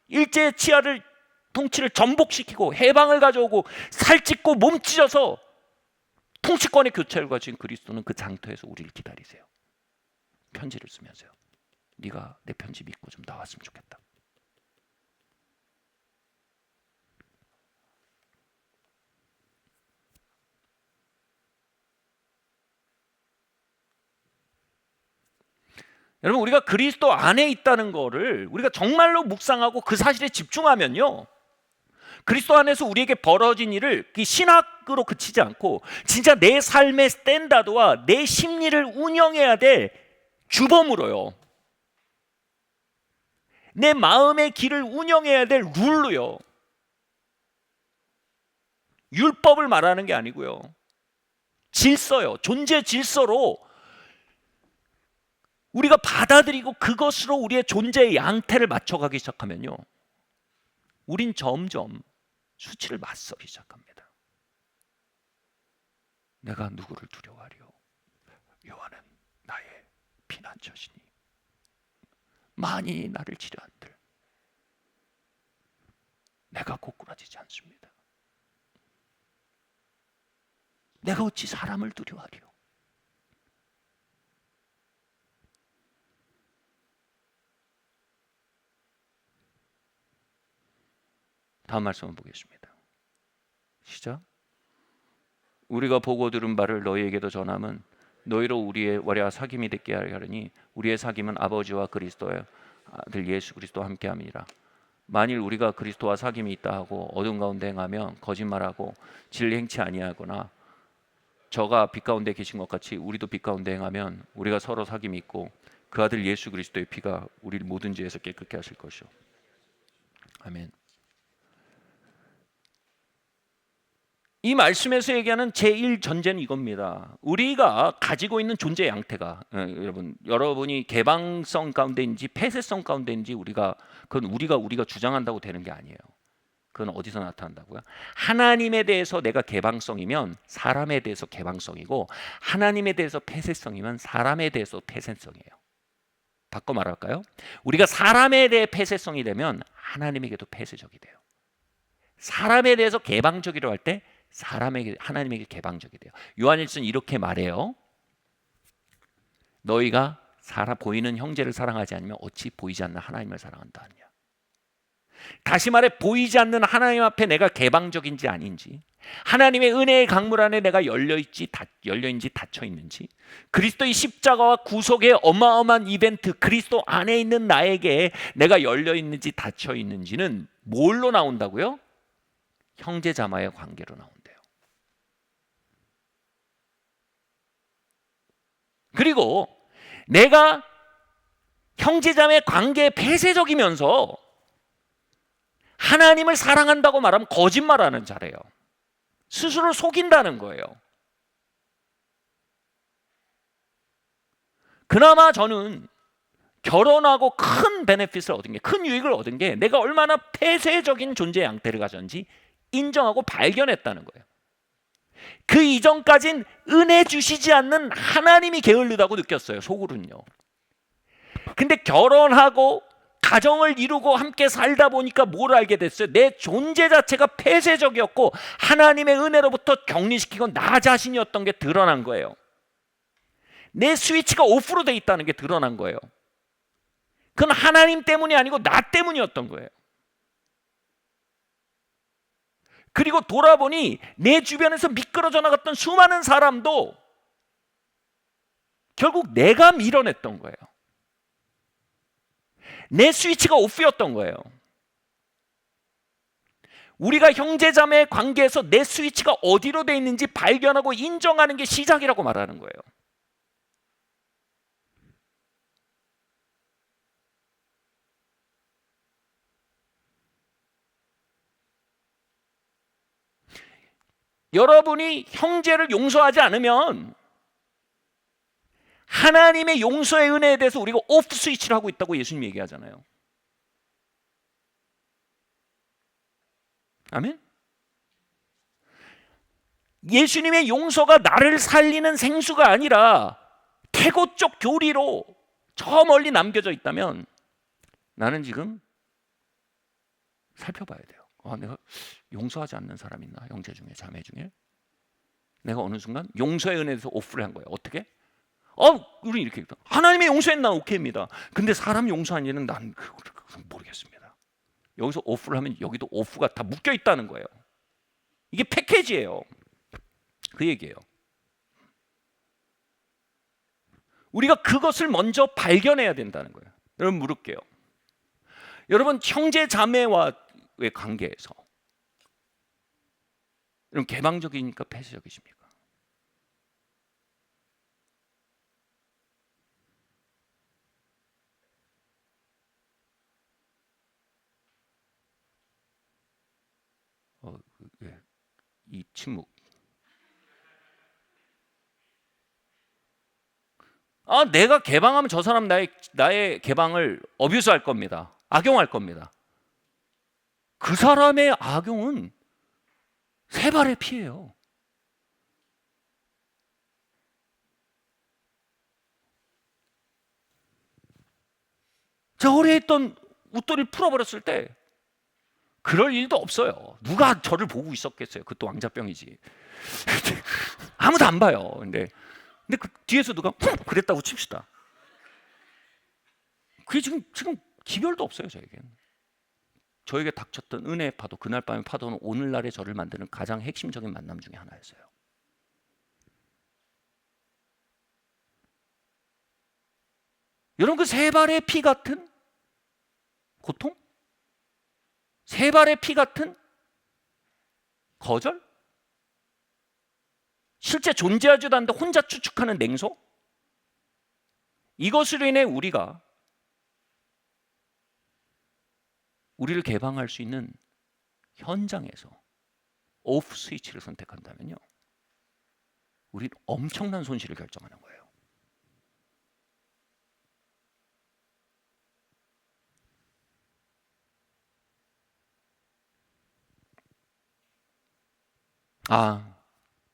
일제 치하를 통치를 전복시키고 해방을 가져오고 살찌고 몸찢어서 통치권의 교체를 가진 그리스도는 그 장터에서 우리를 기다리세요. 편지를 쓰면서요. 네가 내 편지 믿고 좀 나왔으면 좋겠다. 여러분 우리가 그리스도 안에 있다는 거를 우리가 정말로 묵상하고 그 사실에 집중하면요, 그리스도 안에서 우리에게 벌어진 일을 신학으로 그치지 않고 진짜 내 삶의 스탠다드와 내 심리를 운영해야 될 주범으로요, 내 마음의 길을 운영해야 될 룰로요, 율법을 말하는 게 아니고요, 질서요, 존재 질서로 우리가 받아들이고 그것으로 우리의 존재의 양태를 맞춰가기 시작하면요, 우린 점점 수치를 맞서기 시작합니다. 내가 누구를 두려워하리요? 여호와는 나의 피난처시니 많이 나를 치료한들 내가 고꾸라지지 않습니다. 내가 어찌 사람을 두려워하리요? 다음 말씀을 보겠습니다. 시작. 우리가 보고 들은 바를 너희에게도 전함은 너희로 우리의 월야 사귐이 되게 하려니 우리의 사귐은 아버지와 그리스도의 아들 예수 그리스도와 함께함이니라. 만일 우리가 그리스도와 사귐이 있다 하고 어둠 가운데 행하면 거짓말하고 진리 행치 아니하거나 저가 빛 가운데 계신 것 같이 우리도 빛 가운데 행하면 우리가 서로 사귐이 있고 그 아들 예수 그리스도의 피가 우리를 모든 죄에서 깨끗게 하실 것이요. 아멘. 이 말씀에서 얘기하는 제1 전제는 이겁니다. 우리가 가지고 있는 존재 양태가 여러분이 개방성 가운데인지 폐쇄성 가운데인지 그건 우리가 주장한다고 되는 게 아니에요. 그건 어디서 나타난다고요? 하나님에 대해서 내가 개방성이면 사람에 대해서 개방성이고, 하나님에 대해서 폐쇄성이면 사람에 대해서 폐쇄성이에요. 바꿔 말할까요? 우리가 사람에 대해 폐쇄성이 되면 하나님에게도 폐쇄적이 돼요. 사람에 대해서 개방적이라고 할 때 하나님에게 개방적이 돼요. 요한일서는 이렇게 말해요. 너희가 보이는 형제를 사랑하지 않으면 어찌 보이지 않는 하나님을 사랑한다 하느냐. 다시 말해 보이지 않는 하나님 앞에 내가 개방적인지 아닌지, 하나님의 은혜의 강물 안에 내가 열려있는지 닫혀있는지, 그리스도의 십자가와 구속의 어마어마한 이벤트 그리스도 안에 있는 나에게 내가 열려있는지 닫혀있는지는 뭘로 나온다고요? 형제자매의 관계로 나온대요. 그리고 내가 형제자매 관계에 폐쇄적이면서 하나님을 사랑한다고 말하면 거짓말하는 자래요. 스스로 속인다는 거예요. 그나마 저는 결혼하고 큰 베네핏을 얻은 게, 큰 유익을 얻은 게 내가 얼마나 폐쇄적인 존재 양태를 가졌는지 인정하고 발견했다는 거예요. 그 이전까진 은혜 주시지 않는 하나님이 게을르다고 느꼈어요, 속으로는요. 근데 결혼하고 가정을 이루고 함께 살다 보니까 뭘 알게 됐어요? 내 존재 자체가 폐쇄적이었고 하나님의 은혜로부터 격리시키고 나 자신이었던 게 드러난 거예요. 내 스위치가 오프로 돼 있다는 게 드러난 거예요. 그건 하나님 때문이 아니고 나 때문이었던 거예요. 그리고 돌아보니 내 주변에서 미끄러져 나갔던 수많은 사람도 결국 내가 밀어냈던 거예요. 내 스위치가 오프였던 거예요. 우리가 형제자매의 관계에서 내 스위치가 어디로 돼 있는지 발견하고 인정하는 게 시작이라고 말하는 거예요. 여러분이 형제를 용서하지 않으면 하나님의 용서의 은혜에 대해서 우리가 오프 스위치를 하고 있다고 예수님 얘기하잖아요. 아멘? 예수님의 용서가 나를 살리는 생수가 아니라 태고적 교리로 저 멀리 남겨져 있다면 나는 지금 살펴봐야 돼요. 내가 용서하지 않는 사람 있나? 형제 중에, 자매 중에. 내가 어느 순간 용서의 은혜에서 오프를 한 거예요. 어떻게? 우리 이렇게 하나님의 용서엔 난 오케이입니다. 근데 사람 용서한 일은 난 모르겠습니다. 여기서 오프를 하면 여기도 오프가 다 묶여 있다는 거예요. 이게 패키지예요. 그 얘기예요. 우리가 그것을 먼저 발견해야 된다는 거예요. 여러분 물을게요. 여러분 형제 자매와의 관계에서 여러분 개방적이니까 폐쇄적이십니까? 이 침묵. 내가 개방하면 저 사람 나의 개방을 어뷰스할 겁니다. 악용할 겁니다. 그 사람의 악용은 세 발의 피예요. 제 허리에 있던 웃돌이를 풀어버렸을 때 그럴 일도 없어요. 누가 저를 보고 있었겠어요. 그것도 왕자병이지. 아무도 안 봐요. 근데 그 뒤에서 누가 그랬다고 칩시다. 그게 지금 기별도 없어요. 저에게 닥쳤던 은혜의 파도, 그날 밤의 파도는 오늘날의 저를 만드는 가장 핵심적인 만남 중에 하나였어요. 여러분 그 세 발의 피 같은 고통? 세 발의 피 같은 거절? 실제 존재하지도 않는데 혼자 추측하는 냉소? 이것으로 인해 우리를 개방할 수 있는 현장에서 오프 스위치를 선택한다면요, 우리는 엄청난 손실을 결정하는 거예요.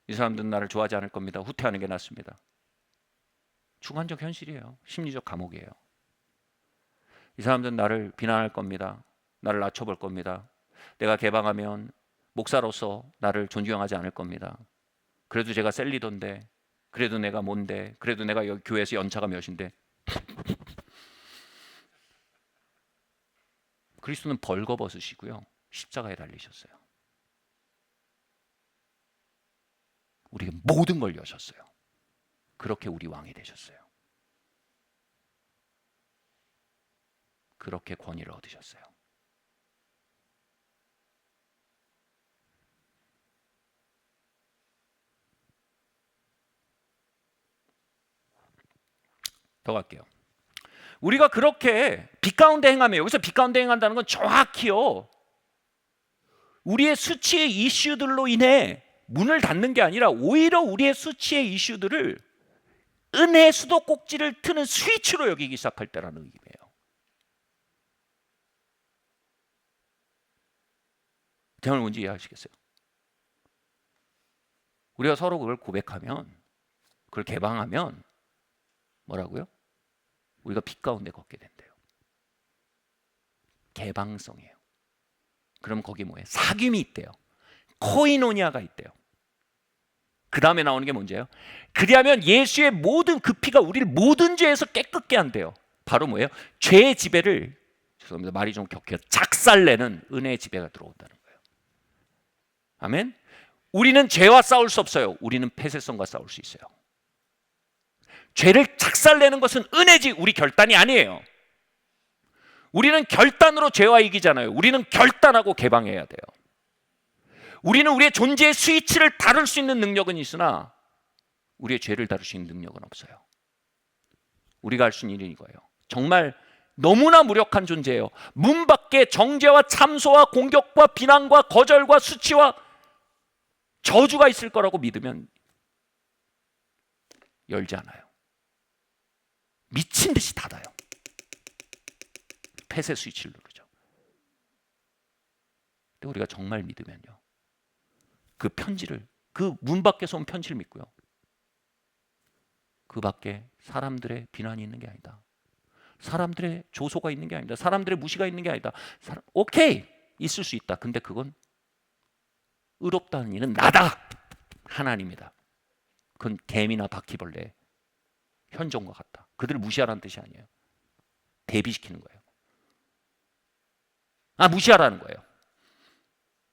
이 사람들은 나를 좋아하지 않을 겁니다. 후퇴하는 게 낫습니다. 주관적 현실이에요. 심리적 감옥이에요. 이 사람들은 나를 비난할 겁니다. 나를 낮춰볼 겁니다. 내가 개방하면 목사로서 나를 존중하지 않을 겁니다. 그래도 제가 셀리더인데, 그래도 내가 뭔데, 그래도 내가 여기 교회에서 연차가 몇인데. 그리스도는 벌거벗으시고요, 십자가에 달리셨어요. 우리에게 모든 걸 여셨어요. 그렇게 우리 왕이 되셨어요. 그렇게 권위를 얻으셨어요. 더 갈게요. 우리가 그렇게 빛 가운데 행하며, 여기서 빛 가운데 행한다는 건 정확히요, 우리의 수치의 이슈들로 인해 문을 닫는 게 아니라 오히려 우리의 수치의 이슈들을 은혜의 수도꼭지를 트는 스위치로 여기기 시작할 때라는 의미예요. 제 말 뭔지 이해하시겠어요? 우리가 서로 그걸 고백하면, 그걸 개방하면 뭐라고요? 우리가 빛 가운데 걷게 된대요. 개방성이에요. 그럼 거기 뭐예요? 사귐이 있대요. 코이노니아가 있대요. 그 다음에 나오는 게 뭔지예요? 그리하면 예수의 모든 그 피가 우리를 모든 죄에서 깨끗게 한대요. 바로 뭐예요? 죄의 지배를, 죄송합니다, 말이 좀 격해요, 작살내는 은혜의 지배가 들어온다는 거예요. 아멘. 우리는 죄와 싸울 수 없어요. 우리는 폐쇄성과 싸울 수 있어요. 죄를 작살내는 것은 은혜지 우리 결단이 아니에요. 우리는 결단으로 죄와 이기잖아요. 우리는 결단하고 개방해야 돼요. 우리는 우리의 존재의 스위치를 다룰 수 있는 능력은 있으나 우리의 죄를 다룰 수 있는 능력은 없어요. 우리가 할 수 있는 일은 이거예요. 정말 너무나 무력한 존재예요. 문 밖에 정죄와 참소와 공격과 비난과 거절과 수치와 저주가 있을 거라고 믿으면 열지 않아요. 미친 듯이 닫아요. 폐쇄 스위치를 누르죠. 근데 우리가 정말 믿으면요, 그 편지를, 그 문 밖에서 온 편지를 믿고요, 그 밖에 사람들의 비난이 있는 게 아니다, 사람들의 조소가 있는 게 아니다, 사람들의 무시가 있는 게 아니다. 오케이, 있을 수 있다. 근데 그건 의롭다는 일은 나다, 하나님이다. 그건 개미나 바퀴벌레의 현존과 같다. 그들을 무시하라는 뜻이 아니에요. 대비시키는 거예요. 무시하라는 거예요.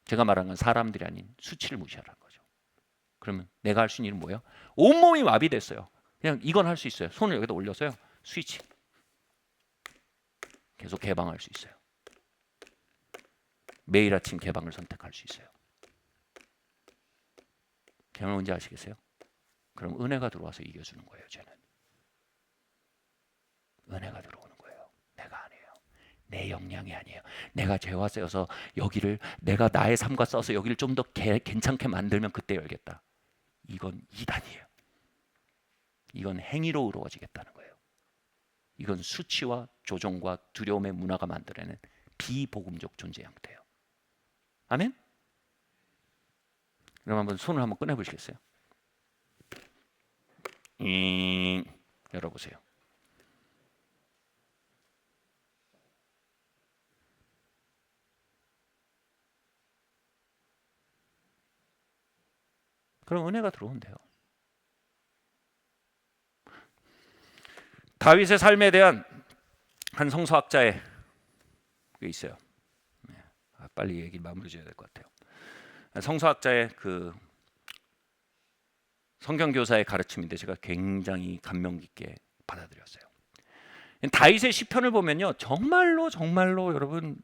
제가 말하는 건 사람들이 아닌 수치를 무시하라는 거죠. 그러면 내가 할 수 있는 일은 뭐예요? 온몸이 마비됐어요. 그냥 이건 할 수 있어요. 손을 여기다 올려서요, 스위치 계속 개방할 수 있어요. 매일 아침 개방을 선택할 수 있어요. 제 말 뭔지 아시겠어요? 그럼 은혜가 들어와서 이겨주는 거예요. 쟤는 은혜가 들어오는 거예요. 내가 아니에요. 내 역량이 아니에요. 내가 죄와 쓰여서 여기를, 내가 나의 삶과 써서 여기를 좀 더 괜찮게 만들면 그때 열겠다. 이건 이단이에요. 이건 행위로 이루어지겠다는 거예요. 이건 수치와 조종과 두려움의 문화가 만들어내는 비복음적 존재 형태예요. 아멘? 그럼 한번 손을 한번 꺼내보시겠어요? 열어보세요. 그럼 은혜가 들어온대요. 다윗의 삶에 대한 한 성서학자의 게 있어요. 빨리 얘기 마무리 지어야 될 것 같아요. 성서학자의 그 성경교사의 가르침인데 제가 굉장히 감명 깊게 받아들였어요. 다윗의 시편을 보면요, 정말로 여러분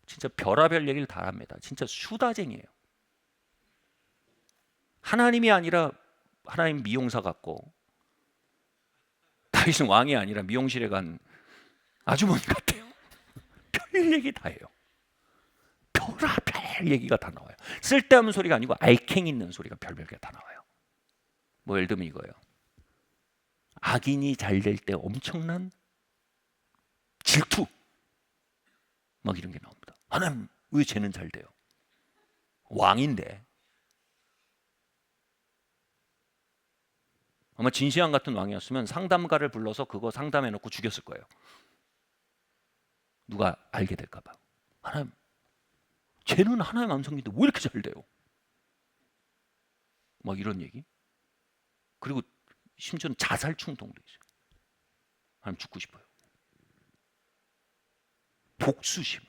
진짜 별의별 얘기를 다 합니다. 진짜 수다쟁이에요. 하나님이 아니라 하나님 미용사 같고, 다윗은 왕이 아니라 미용실에 간 아주머니 같아요. 별 얘기 다 해요. 별의별 얘기가 다 나와요. 쓸데없는 소리가 아니고 알캥 있는 소리가 별별 게 다 나와요. 뭐 예를 들면 이거예요. 악인이 잘 될 때 엄청난 질투, 막 이런 게 나옵니다. 하나님 왜 쟤는 잘 돼요? 왕인데. 아마 진시황 같은 왕이었으면 상담가를 불러서 그거 상담해놓고 죽였을 거예요. 누가 알게 될까 봐. 하나님, 쟤는 하나님 암송인데 왜 이렇게 잘 돼요? 막 이런 얘기. 그리고 심지어는 자살 충동도 있어요. 하나님 죽고 싶어요. 복수심,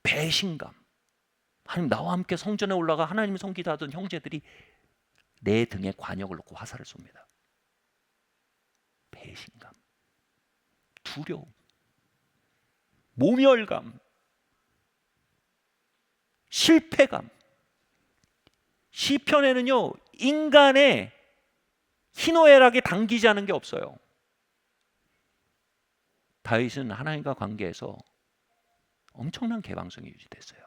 배신감. 하나님 나와 함께 성전에 올라가 하나님을 섬기다 하던 형제들이 내 등에 관역을 놓고 화살을 쏩니다. 배신감, 두려움, 모멸감, 실패감. 시편에는요, 인간의 희노애락에 당기지 않은 게 없어요. 다윗은 하나님과 관계에서 엄청난 개방성이 유지됐어요.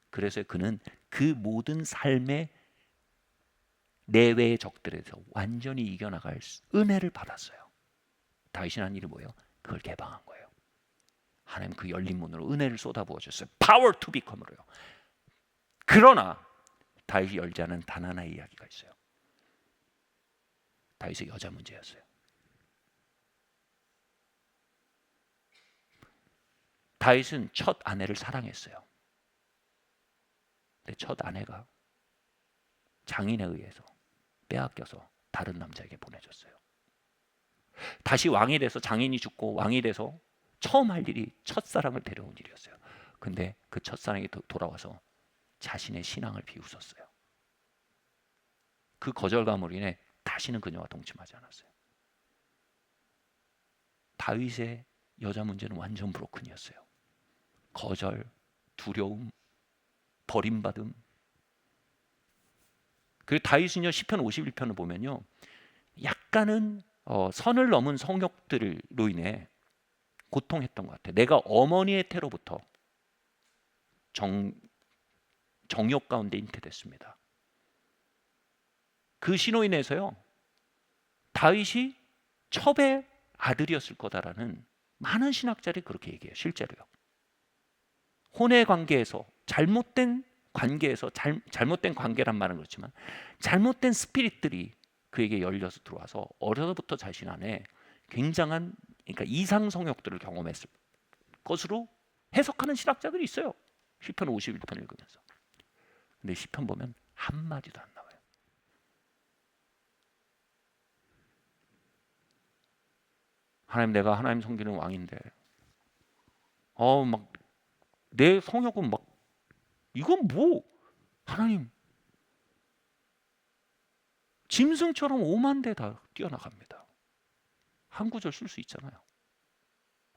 그래서 그는 그 모든 삶의 내외의 적들에서 완전히 이겨나갈 은혜를 받았어요. 다윗이 한 일이 뭐예요? 그걸 개방한 거예요. 하나님 그 열린 문으로 은혜를 쏟아부어 줬어요. Power to become으로요. 그러나 다윗이 열지 않은 단 하나의 이야기가 있어요. 다윗의 여자 문제였어요. 다윗은 첫 아내를 사랑했어요. 근데 첫 아내가 장인에 의해서 빼앗겨서 다른 남자에게 보내줬어요. 다시 왕이 돼서 장인이 죽고 왕이 돼서 처음 할 일이 첫사랑을 데려온 일이었어요. 근데 그 첫사랑이 돌아와서 자신의 신앙을 비웃었어요. 그 거절감으로 인해 다시는 그녀와 동침하지 않았어요. 다윗의 여자 문제는 완전 브로큰이었어요. 거절, 두려움, 버림받음. 그리고 다윗은요, 시편 51편을 보면요, 약간은 선을 넘은 성욕들로 인해 고통했던 것 같아요. 내가 어머니의 태로부터 정욕 가운데 잉태됐습니다. 그 신호 인해서요, 다윗이 첩의 아들이었을 거다라는 많은 신학자들이 그렇게 얘기해요. 실제로요. 혼의 관계에서 잘못된 관계에서 잘못된 관계란 말은 그렇지만 잘못된 스피릿들이 그에게 열려서 들어와서 어려서부터 자신 안에 굉장한, 그러니까 이상 성욕들을 경험했을 것으로 해석하는 신학자들이 있어요. 시편 51편 읽으면서. 근데 시편 보면 한마디도 안 나와요. 하나님, 내가 하나님 섬기는 왕인데 막 내 성욕은 막 이건 뭐, 하나님, 짐승처럼 5만 대 다 뛰어나갑니다. 한 구절 쓸 수 있잖아요.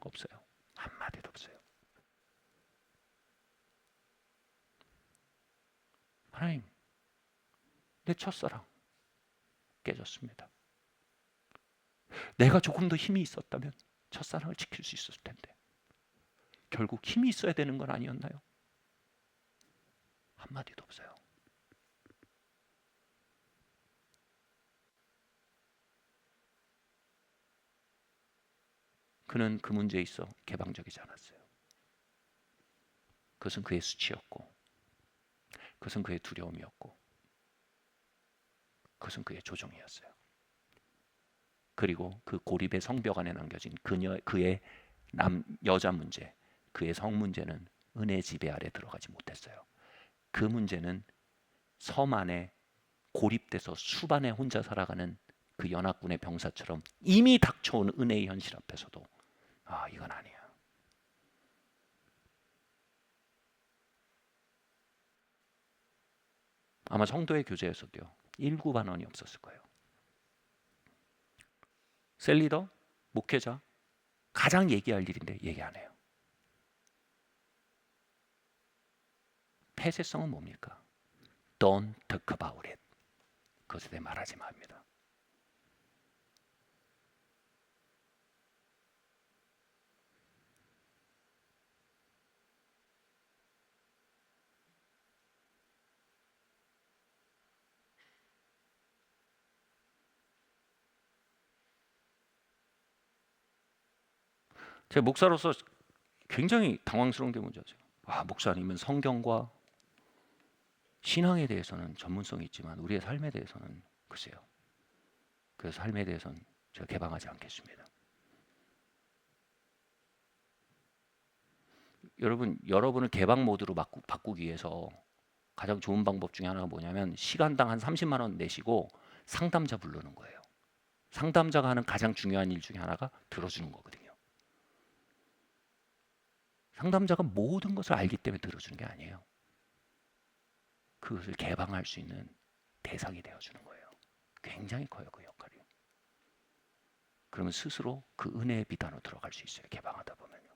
없어요. 한마디도 없어요. 하나님, 내 첫사랑 깨졌습니다. 내가 조금 더 힘이 있었다면 첫사랑을 지킬 수 있었을 텐데 결국 힘이 있어야 되는 건 아니었나요? 한마디도 없어요. 그는 그 문제에 있어 개방적이지 않았어요. 그것은 그의 수치였고, 그것은 그의 두려움이었고, 그것은 그의 조종이었어요. 그리고 그 고립의 성벽 안에 남겨진 그의 여자 문제, 그의 성 문제는 은혜 지배 아래 들어가지 못했어요. 그 문제는 섬 안에 고립돼서 수반에 혼자 살아가는 그 연합군의 병사처럼 이미 닥쳐온 은혜의 현실 앞에서도 이건 아니야. 아마 성도의 교제에서도요, 일구반원이 없었을 거예요. 셀리더, 목회자, 가장 얘기할 일인데 얘기 안 해요. 폐쇄성은 뭡니까? Don't talk about it. 그것에 대해 말하지 맙니다. 제 목사로서 굉장히 당황스러운 게 뭔지 아세요? 목사님은 성경과 신앙에 대해서는 전문성이 있지만 우리의 삶에 대해서는 글쎄요. 그 삶에 대해서는 제가 개방하지 않겠습니다. 여러분을 개방 모드로 바꾸기 위해서 가장 좋은 방법 중에 하나가 뭐냐면 시간당 한 30만 원 내시고 상담자 부르는 거예요. 상담자가 하는 가장 중요한 일 중에 하나가 들어주는 거거든요. 상담자가 모든 것을 알기 때문에 들어주는 게 아니에요. 그것을 개방할 수 있는 대상이 되어주는 거예요. 굉장히 커요, 그 역할이. 그러면 스스로 그 은혜의 비단으로 들어갈 수 있어요. 개방하다 보면요.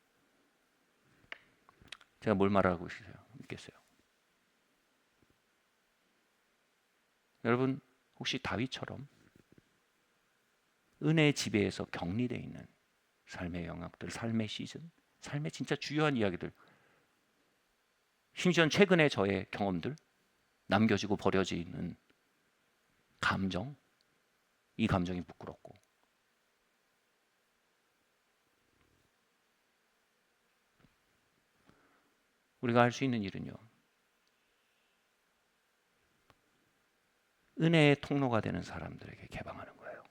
제가 뭘 말하고 있겠어요? 여러분 혹시 다윗처럼 은혜의 지배에서 격리되어 있는 삶의 영역들, 삶의 시즌, 삶의 진짜 주요한 이야기들, 심지어 최근에 저의 경험들, 남겨지고 버려지는 감정, 이 감정이 부끄럽고 우리가 할 수 있는 일은요, 은혜의 통로가 되는 사람들에게 개방하는 거예요.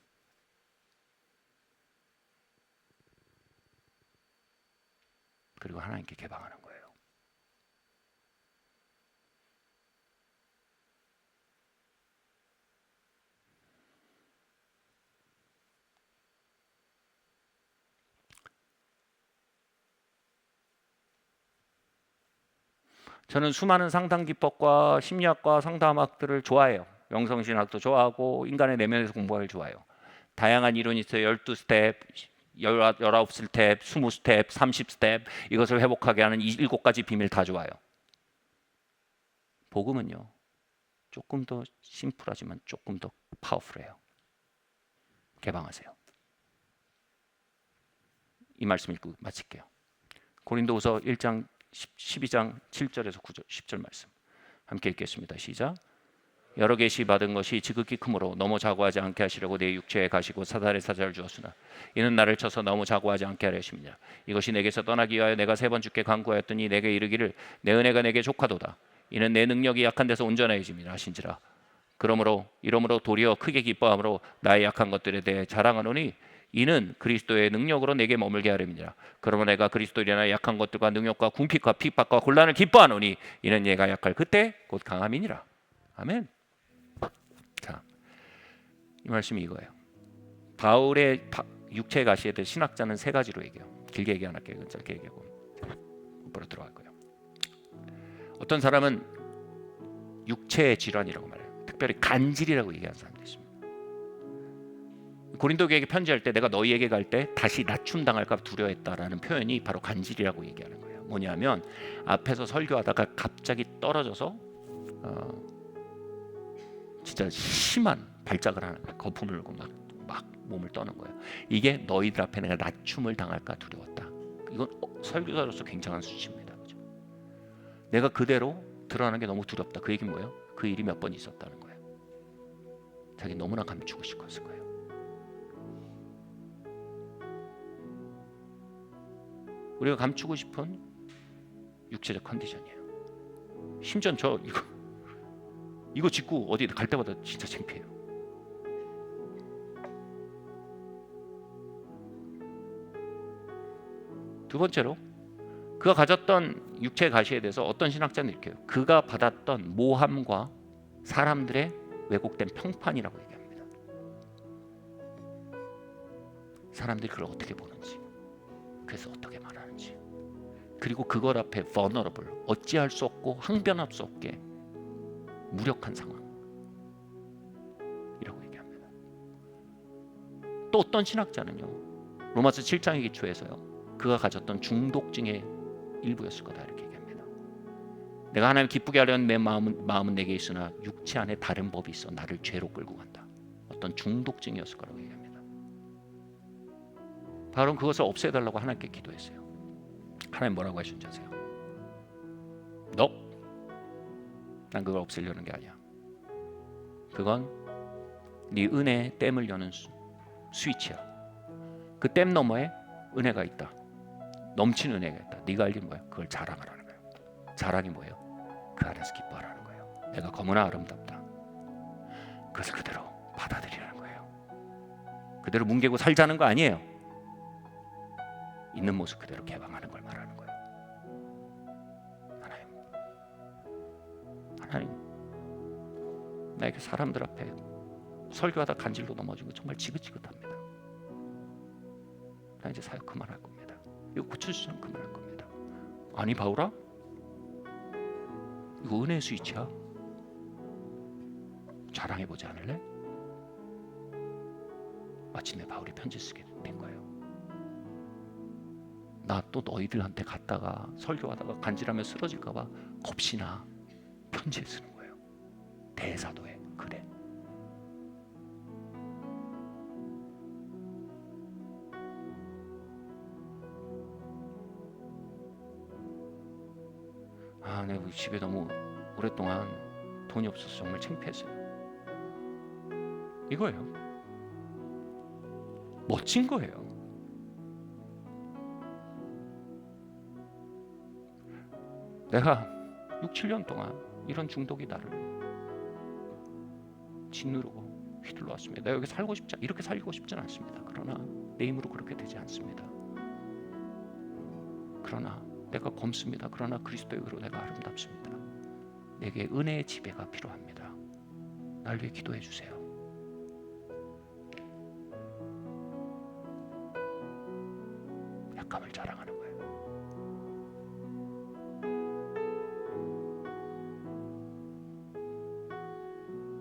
그리고 하나님께 개방하는 거예요. 저는 수많은 상담 기법과 심리학과 상담학들을 좋아해요. 영성신학도 좋아하고 인간의 내면에서 공부하기를 좋아해요. 다양한 이론이 있어요. 12스텝, 19스텝, 20스텝, 30스텝, 이것을 회복하게 하는 7가지 비밀 다 좋아요. 복음은요, 조금 더 심플하지만 조금 더 파워풀해요. 개방하세요. 이 말씀 읽고 마칠게요. 고린도후서 1장 12장 7절에서 9절 10절 말씀 함께 읽겠습니다. 시작. 여러 계시 받은 것이 지극히 크므로 너무 자고하지 않게 하시려고 내 육체에 가시고 사달의 사자를 주었으나 이는 나를 쳐서 너무 자고하지 않게 하려 하십니다. 이것이 내게서 떠나기 위하여 내가 3번 주께 간구하였더니 내게 이르기를 내 은혜가 내게 족하도다. 이는 내 능력이 약한 데서 온전해짐이라 하신지라. 이러므로 도리어 크게 기뻐함으로 나의 약한 것들에 대해 자랑하노니 이는 그리스도의 능력으로 내게 머물게 하렵니다. 그러므로 내가 그리스도이나 약한 것들과 능력과 궁핍과 핍박과 곤란을 기뻐하노니 이는 얘가 약할 그때 곧 강함이니라. 아멘. 자, 이 말씀이 이거예요. 바울의 육체 가시에 대해 신학자는 3가지로 얘기해요. 길게 얘기 안 할게요. 짧게 얘기하고 곧바로 들어갈 거예요. 어떤 사람은 육체의 질환이라고 말해요. 특별히 간질이라고 얘기하는 사람도 있습니다. 고린도 교회에게 편지할 때 내가 너희에게 갈 때 다시 낮춤 당할까 두려워했다라는 표현이 바로 간질이라고 얘기하는 거예요. 뭐냐면 앞에서 설교하다가 갑자기 떨어져서 진짜 심한 발작을 하는 거예요. 거품을 울고 막 몸을 떠는 거예요. 이게 너희들 앞에 내가 낮춤을 당할까 두려웠다. 이건 설교자로서 굉장한 수치입니다. 그렇죠? 내가 그대로 드러나는 게 너무 두렵다. 그 얘기는 뭐예요? 그 일이 몇 번 있었다는 거예요. 자기 너무나 감추고 싶었을 거예요. 우리가 감추고 싶은 육체적 컨디션이에요. 심지어 저 이거 짚고 어디 갈 때마다 진짜 창피해요. 두 번째로 그가 가졌던 육체의 가시에 대해서 어떤 신학자는 이렇게 해요. 그가 받았던 모함과 사람들의 왜곡된 평판이라고 얘기합니다. 사람들이 그걸 어떻게 보는지, 그래서 어떻게 말하는지, 그리고 그것 앞에 vulnerable, 어찌할 수 없고 항변할 수 없게 무력한 상황 이라고 얘기합니다. 또 어떤 신학자는요, 로마서 7장의 기초에서요, 그가 가졌던 중독증의 일부였을 거다 이렇게 얘기합니다. 내가 하나님 기쁘게 하려는 내 마음은 내게 있으나 육체 안에 다른 법이 있어 나를 죄로 끌고 간다. 어떤 중독증이었을 거라고 얘기합니다. 바로 그것을 없애달라고 하나님께 기도했어요. 하나님 뭐라고 하셨는지 아세요? 난 그걸 없애려는 게 아니야. 그건 네 은혜의 댐을 여는 스위치야. 그 댐 너머에 은혜가 있다. 넘치는 은혜가 있다. 네가 할 일은 뭐야? 그걸 자랑하라는 거예요. 자랑이 뭐예요? 그 안에서 기뻐하라는 거예요. 내가 너무나 아름답다. 그것을 그대로 받아들이라는 거예요. 그대로 뭉개고 살자는 거 아니에요. 있는 모습 그대로 개방하는 걸 말하는 거예요. 하나님, 나에게 사람들 앞에 설교하다 간질로 넘어진 거 정말 지긋지긋합니다. 나 이제 사역 그만할 겁니다. 이거 고쳐주시면 그만할 겁니다. 아니 바울아? 이거 은혜의 스위치야. 자랑해보지 않을래? 마침내 바울이 편지 쓰게 된 거예요. 나 또 너희들한테 갔다가 설교하다가 간질하며 쓰러질까 봐 겁시나 편지에 쓰는 거예요. 대사도에 글에. 내가 우리 집에 너무 오랫동안 돈이 없어서 정말 창피했어요. 이거예요. 멋진 거예요. 내가 6, 7년 동안 이런 중독이 나를 짓누르고 휘둘러왔습니다. 내가 여기 살고 싶지 이렇게 살고 싶지는 않습니다. 그러나 내 힘으로 그렇게 되지 않습니다. 그러나 내가 검습니다. 그러나 그리스도의 의로 내가 아름답습니다. 내게 은혜의 지배가 필요합니다. 날 위해 기도해 주세요. 약함을 자랑하는 거예요.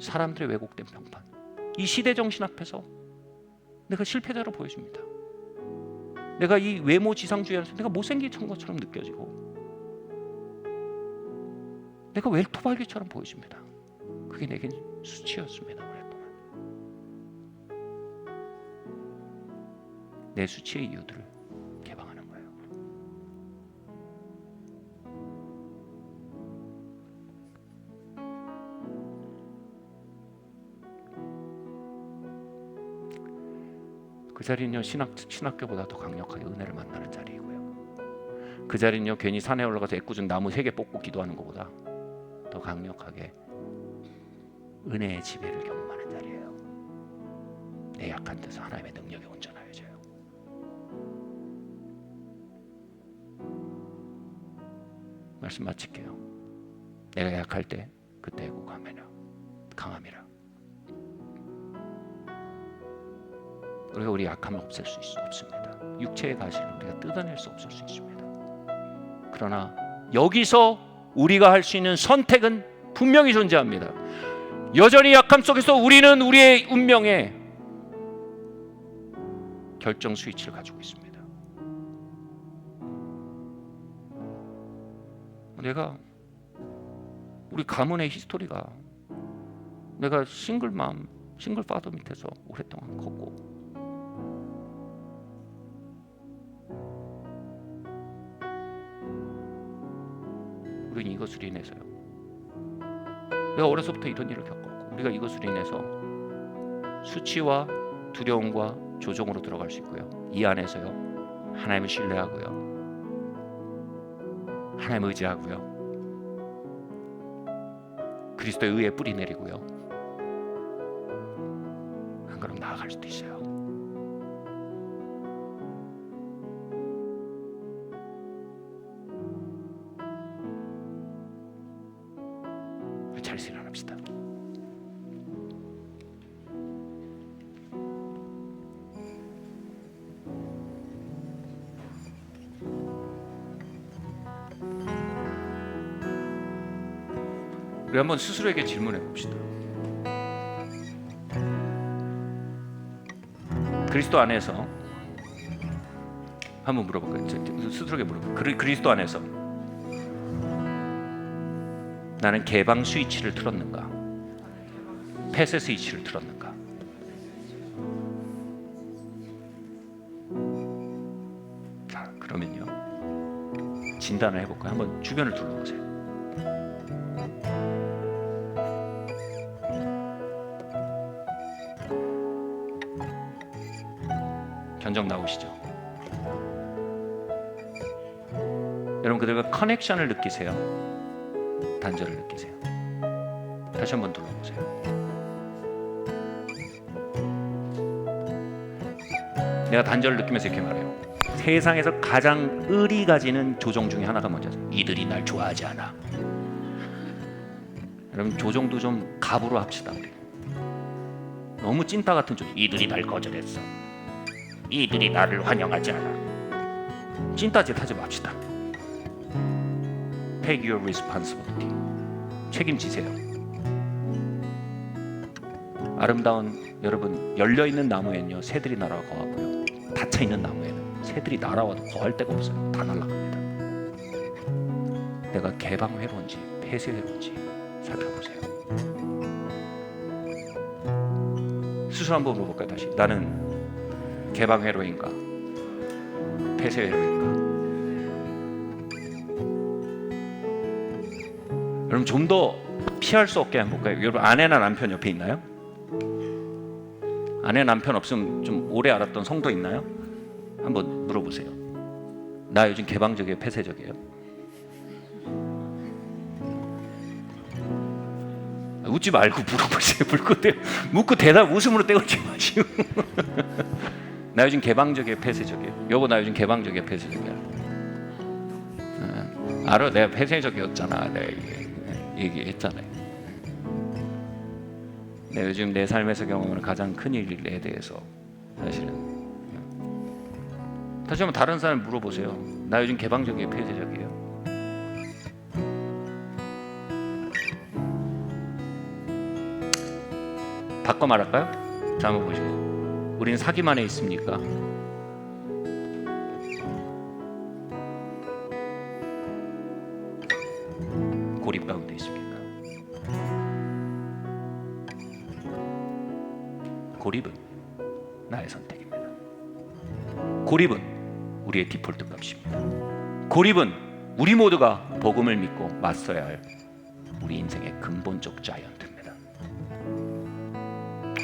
사람들의 왜곡된 평판, 이 시대 정신 앞에서 내가 실패자로 보여집니다. 내가 이 외모 지상주의 안에서 내가 못생긴 것처럼 느껴지고 내가 웰토발기처럼 보여집니다. 그게 내겐 수치였습니다. 오랫동안 내 수치의 이유들을 개방하는 거예요. 그 자리는요, 신학교보다 더 강력하게 은혜를 만나는 자리이고요. 그 자리는요, 괜히 산에 올라가서 애꿎은 나무 3개 뽑고 기도하는 것보다 더 강력하게 은혜의 지배를 경험하는 자리예요. 내 약한 데서 하나님의 능력이 온전하여져요. 말씀 마칠게요. 내가 약할 때 그때 강함이라. 우리가 우리 약함을 없앨 수 없습니다. 육체의 가시를 우리가 뜯어낼 수 없을 수 있습니다. 그러나 여기서 우리가 할 수 있는 선택은 분명히 존재합니다. 여전히 약함 속에서 우리는 우리의 운명에 결정 스위치를 가지고 있습니다. 우리 가문의 히스토리가 내가 싱글 파더 밑에서 오랫동안 컸고 우리는 이것으로 인해서요. 내가 어려서부터 이런 일을 겪었고 우리가 이것으로 인해서 수치와 두려움과 조종으로 들어갈 수 있고요. 이 안에서요. 하나님을 신뢰하고요. 하나님을 의지하고요. 그리스도의 의에 뿌리 내리고요. 한 걸음 나아갈 수도 있어요. 자리에서 일어납시다. 우리 한번 스스로에게 질문해 봅시다. 그리스도 안에서 한번 물어볼까요? 스스로에게 물어볼까요? 그리스도 안에서 나는 개방 스위치를 틀었는가, 폐쇄 스위치를 틀었는가. 자, 그러면요, 진단을 해볼까요? 한번 주변을 둘러보세요. 견적 나오시죠? 여러분, 그들과 커넥션을 느끼세요? 단절을 느끼세요? 다시 한번 둘러보세요. 내가 단절을 느끼면서 이렇게 말해요. 세상에서 가장 의리 가지는 조정 중에 하나가 뭔지 아세요? 이들이 날 좋아하지 않아. 여러분, 조정도 좀 갑으로 합시다. 우리 너무 찐따 같은 조정. 이들이 날 거절했어. 이들이 나를 환영하지 않아. 찐따짓 하지 맙시다. Take your responsibility. 책임지세요. 아름다운 여러분, 열려있는 나무에는요 새들이 날아와 거하고요, 닫혀있는 나무에는 새들이 날아와도 거할 데가 없어요. 다 날아갑니다. 내가 개방회로인지 폐쇄회로인지 살펴보세요. 스스로 한번 물어볼까요? 다시. 나는 개방회로인가 폐쇄회로인가? 여러분, 좀 더 피할 수 없게 한번 볼까요? 여러분, 아내나 남편 옆에 있나요? 아내 남편 없으면 좀 오래 알았던 성도 있나요? 한번 물어보세요. 나 요즘 개방적이에요, 폐쇄적이에요? 웃지 말고 물어보세요. 묻고 대답 웃음으로 때우지 마시고. 나 요즘 개방적이에요, 폐쇄적이에요? 여보, 나 요즘 개방적이에요, 폐쇄적이에요? 알아, 내가 폐쇄적이었잖아. 내가 얘기했잖아요. 내가 요즘 내 삶에서 경험하는 가장 큰 일에 대해서 사실은 다시 한번 다른 사람 물어보세요. 나 요즘 개방적이에요, 폐쇄적이에요? 바꿔 말할까요? 자, 한번 보시고. 우리는 사기만에 있습니까? 고립 가운데 있습니까? 고립은 나의 선택입니다. 고립은 우리의 디폴트 값입니다. 고립은 우리 모두가 복음을 믿고 맞서야 할 우리 인생의 근본적 자이언트입니다.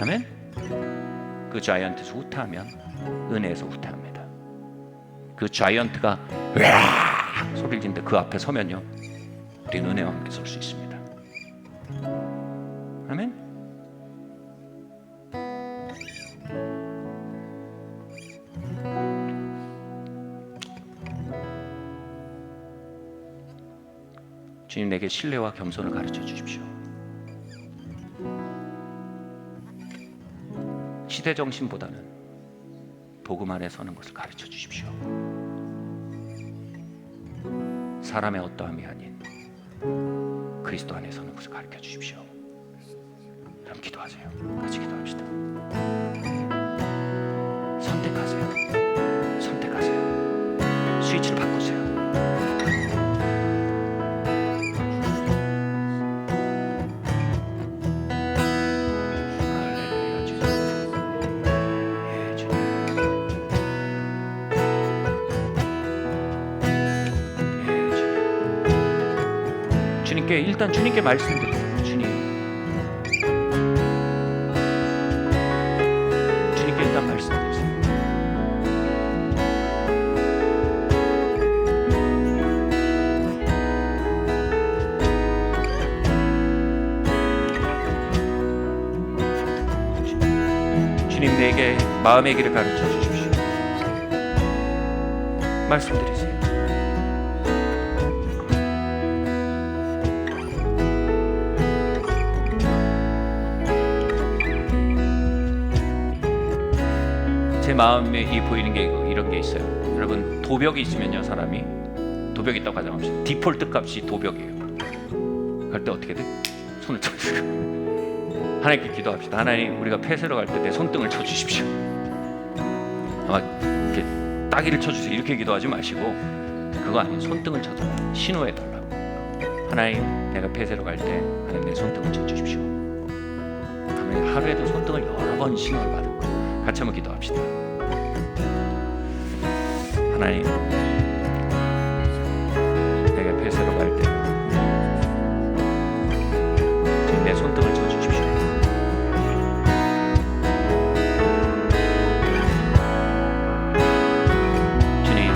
아멘? 그 자이언트에서 후퇴하면 은혜에서 후퇴합니다. 그 자이언트가 으악 소리를 지는데 그 앞에 서면요, 우리는 은혜와 함께 설 수 있습니다. 아멘? 주님, 내게 신뢰와 겸손을 가르쳐 주십시오. 시대 정신보다는 복음 안에 서는 것을 가르쳐 주십시오. 사람의 어떠함이 아닌 그리스도 안에 서는 것을 가르쳐 주십시오. 그럼 기도하세요. 같이 기도합시다. 선택하세요. 선택하세요. 스위치를 바꾸세요. 일단 주님께 말씀드려요. 주님께 일단 말씀드리세요. 주님, 내게 마음의 길을 가르쳐 주십시오. 말씀드리세요. 제 마음에 보이는 게 이런 게 있어요. 여러분, 도벽이 있으면요, 사람이 도벽이 있다고 가정합시다. 디폴트 값이 도벽이에요. 그럴 때 어떻게 돼? 손을 쳐주세요. 하나님께 기도합시다. 하나님, 우리가 폐쇄로 갈 때 내 손등을 쳐주십시오. 아마 이렇게 따기를 쳐주세요. 이렇게 기도하지 마시고 그거 아니에요. 손등을 쳐줘요. 신호해달라고. 하나님, 내가 폐쇄로 갈 때 하나님 내 손등을 쳐주십시오. 하나님, 하루에도 손등을 여러 번 신호를 받은 거 같이 한번 기도합시다. 하나님, 내가 폐쇄로 갈 때 지금 내 손등을 쳐주십시오. 주님,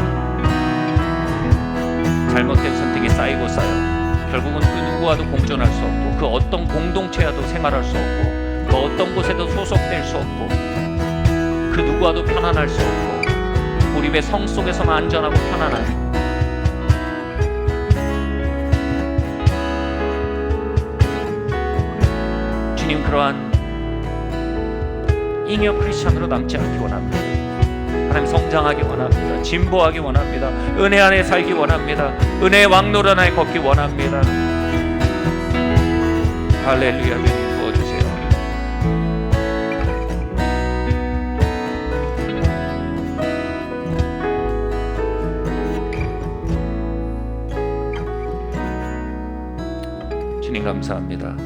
잘못된 선택이 쌓이고 쌓여 결국은 그 누구와도 공존할 수 없고 그 어떤 공동체와도 생활할 수 없고 그 어떤 곳에도 소속될 수 없고 그 누구와도 편안할 수 없고 고립의 성 속에서만 안전하고 편안한 주님, 그러한 잉여 크리스찬으로 남지 않기 원합니다. 하나님, 성장하기 원합니다. 진보하기 원합니다. 은혜 안에 살기 원합니다. 은혜의 왕노릇 안에 걷기 원합니다. 할렐루야. 주님 부어주세요. 주님 감사합니다.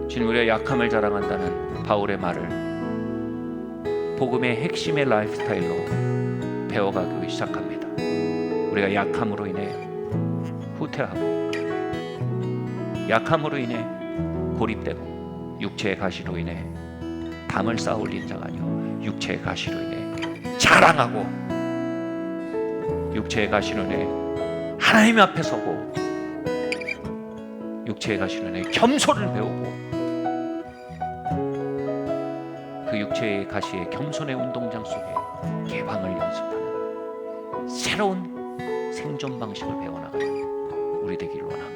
주님, 우리가 약함을 자랑한다는 바울의 말을 복음의 핵심의 라이프스타일로 배워가기 시작합니다. 우리가 약함으로 인해 후퇴하고 약함으로 인해 고립되고 육체의 가시로 인해 담을 쌓아올린 자가 아니요 육체의 가시로 인해 자랑하고 육체의 가시로 인해 하나님 앞에 서고 육체의 가시로 인해 겸손을 배우고 그 육체의 가시의 겸손의 운동장 속에 개방을 연습하는 새로운 생존 방식을 배워나가는 우리 되기를 원합니다.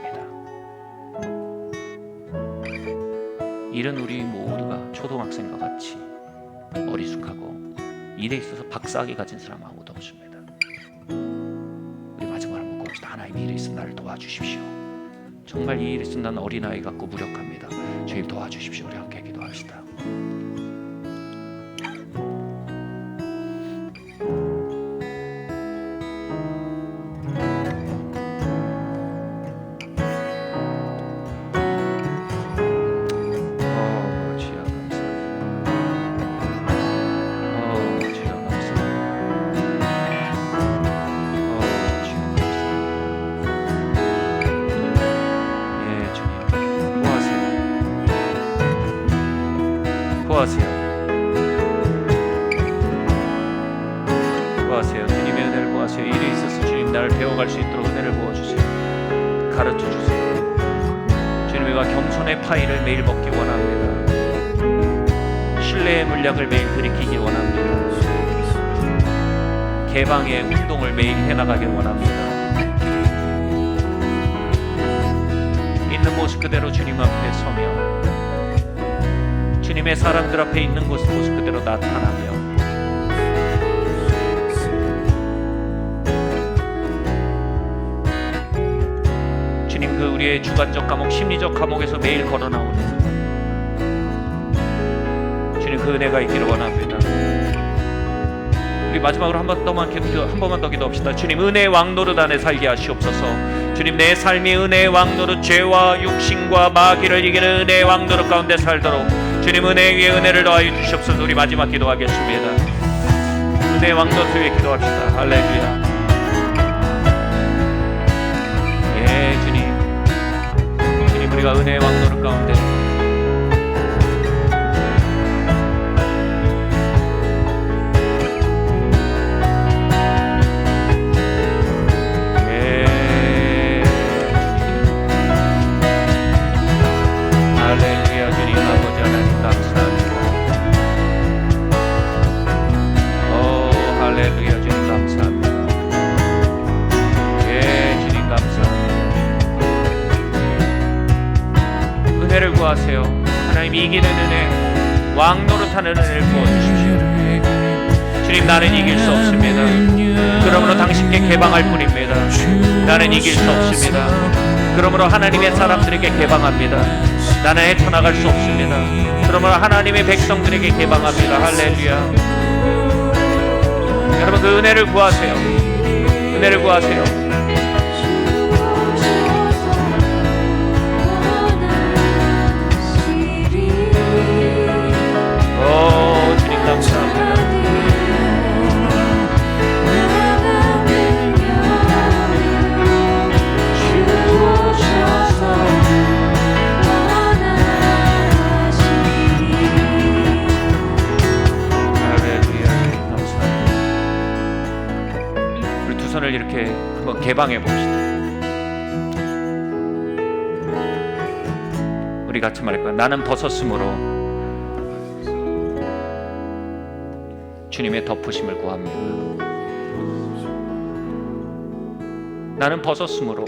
일은 우리 모두가 초등학생과 같이 어리숙하고 일에 있어서 박사학위 가진 사람 아무도 없습니다. 우리 마지막으로 한번 봅시다. 하나님, 일에 있어 나를 도와주십시오. 정말 이 일에 있어 난 어린아이 같고 무력합니다. 주님 도와주십시오. 우리 함께 기도합시다. 구하세요. 주님의 은혜를 구하세요. 일에 있어서 주님 나를 배워갈 수 있도록 은혜를 부어주세요. 가르쳐주세요. 주님과 겸손의 파이를 매일 먹기 원합니다. 신뢰의 물약을 매일 들이키기 원합니다. 개방의 운동을 매일 해나가길 원합니다. 있는 모습 그대로 주님 앞에 서며 주님의 사람들 앞에 있는 모습 그대로 나타나며 주님, 그 우리의 주관적 감옥, 심리적 감옥에서 매일 걸어나오는 주님, 그 은혜가 있기를 원합니다. 우리 마지막으로 한 번만 더 기도합시다. 주님, 은혜의 왕노릇 안에 살게 하시옵소서. 주님, 내 삶이 은혜의 왕노릇, 죄와 육신과 마귀를 이기는 은혜의 왕노릇 가운데 살도록 주님, 은혜 위에 은혜를 더하여 주시옵소서. 우리 마지막 기도하겠습니다. 은혜의 왕노릇 위에 기도합시다. 할렐루야. 예, 주님, 우리가 은혜의 왕노릇 가운데 할렐루야. 주님, 아버지 하나님 감사합니다. 할렐루야. 주님 감사합니다. 예, 주님 감사합니다. 은혜를 구하세요. 하나님, 이기는 은혜, 왕노릇하는 은혜를 부어주십시오. 주님, 나는 이길 수 없습니다. 그러므로 당신께 개방할 뿐입니다. 나는 이길 수 없습니다. 그러므로 하나님의 사람들에게 개방합니다. 나는 헤쳐나갈 수 없습니다. 그러므로 하나님의 백성들에게 개방합니다. 할렐루야. 여러분, 그 은혜를 구하세요. 은혜를 구하세요. 이렇게 한번 개방해 봅시다. 우리 같이 말할까요? 나는 벗었으므로 주님의 덮으심을 구합니다. 나는 벗었으므로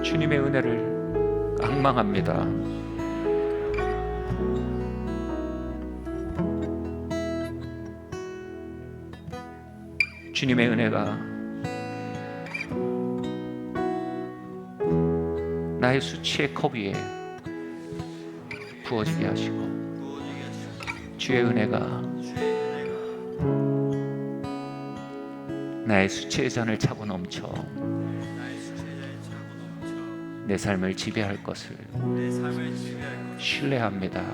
주님의 은혜를 앙망합니다. 주님의 은혜가 나의 수치의 컵 위에 부어지게 하시고, 주의 은혜가 나의 수치의 잔을 차고 넘쳐 내 삶을 지배할 것을 신뢰합니다.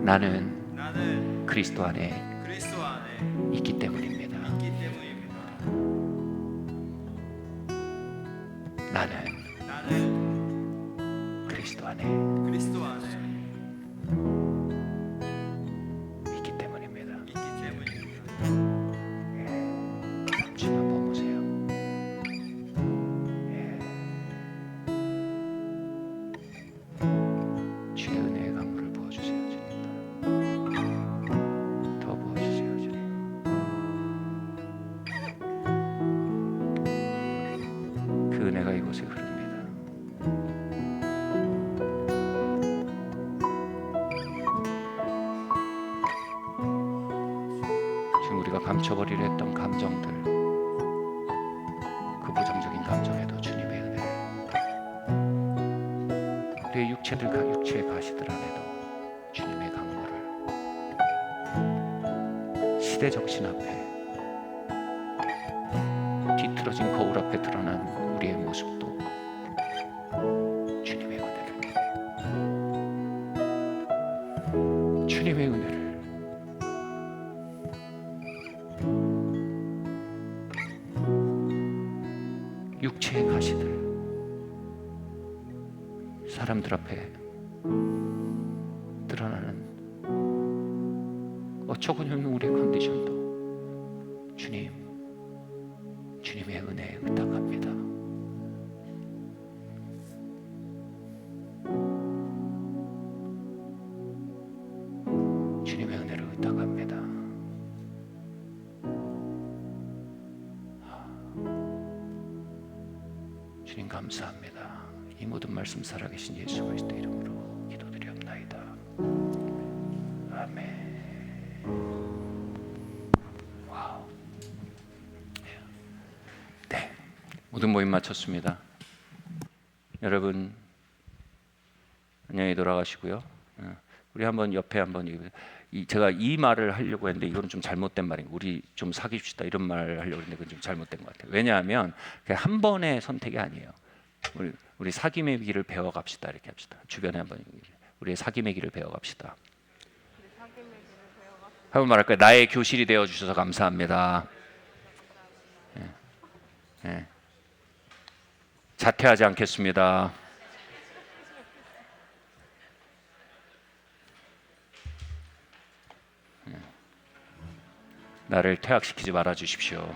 나는 그리스도 안에 있기 때문입니다. 나는 그리스도 안에 있기 때문입니다. 주님 한번 보세요. 주의 은혜의 강물을 부어주세요. 주님 더 부어주세요. 주님 그 은혜가 이곳에 흐릅니다. 지금 우리가 감춰버리려 했던 감정들, 그 부정적인 감정에도 주님의 은혜, 우리의 육체의 가시들 안에도 주님의 강물을, 시대 정신 앞에, 뒤틀어진 거울 앞에 드러난 우리의 모습도 주님의 은혜를, 주님의 은혜를 육체의 가시들, 사람들 앞에 드러나는 어처구니없는 우리의 컨디션도 주님의 은혜에 의탁합니다. 주님의 은혜를 의탁합니다. 주님 감사합니다. 이 모든 말씀 살아계신 예수 그리스도 이름으로 기도드리옵나이다. 아멘. 와우. 네, 모든 모임 마쳤습니다. 여러분 안녕히 돌아가시고요. 우리 한번 옆에 한번 제가 이 말을 하려고 했는데 이거는 좀 잘못된 말인 거. 우리 좀 사귀십시다 이런 말을 하려고 했는데 그건 좀 잘못된 것 같아요. 왜냐하면 그냥 한 번의 선택이 아니에요. 우리 사귐의 길을 배워갑시다. 이렇게 합시다. 주변에 한번 우리의 사귐의 길을 배워갑시다. 한번 말할까요? 나의 교실이 되어 주셔서 감사합니다. 네. 자퇴하지 않겠습니다. 나를 퇴학시키지 말아 주십시오.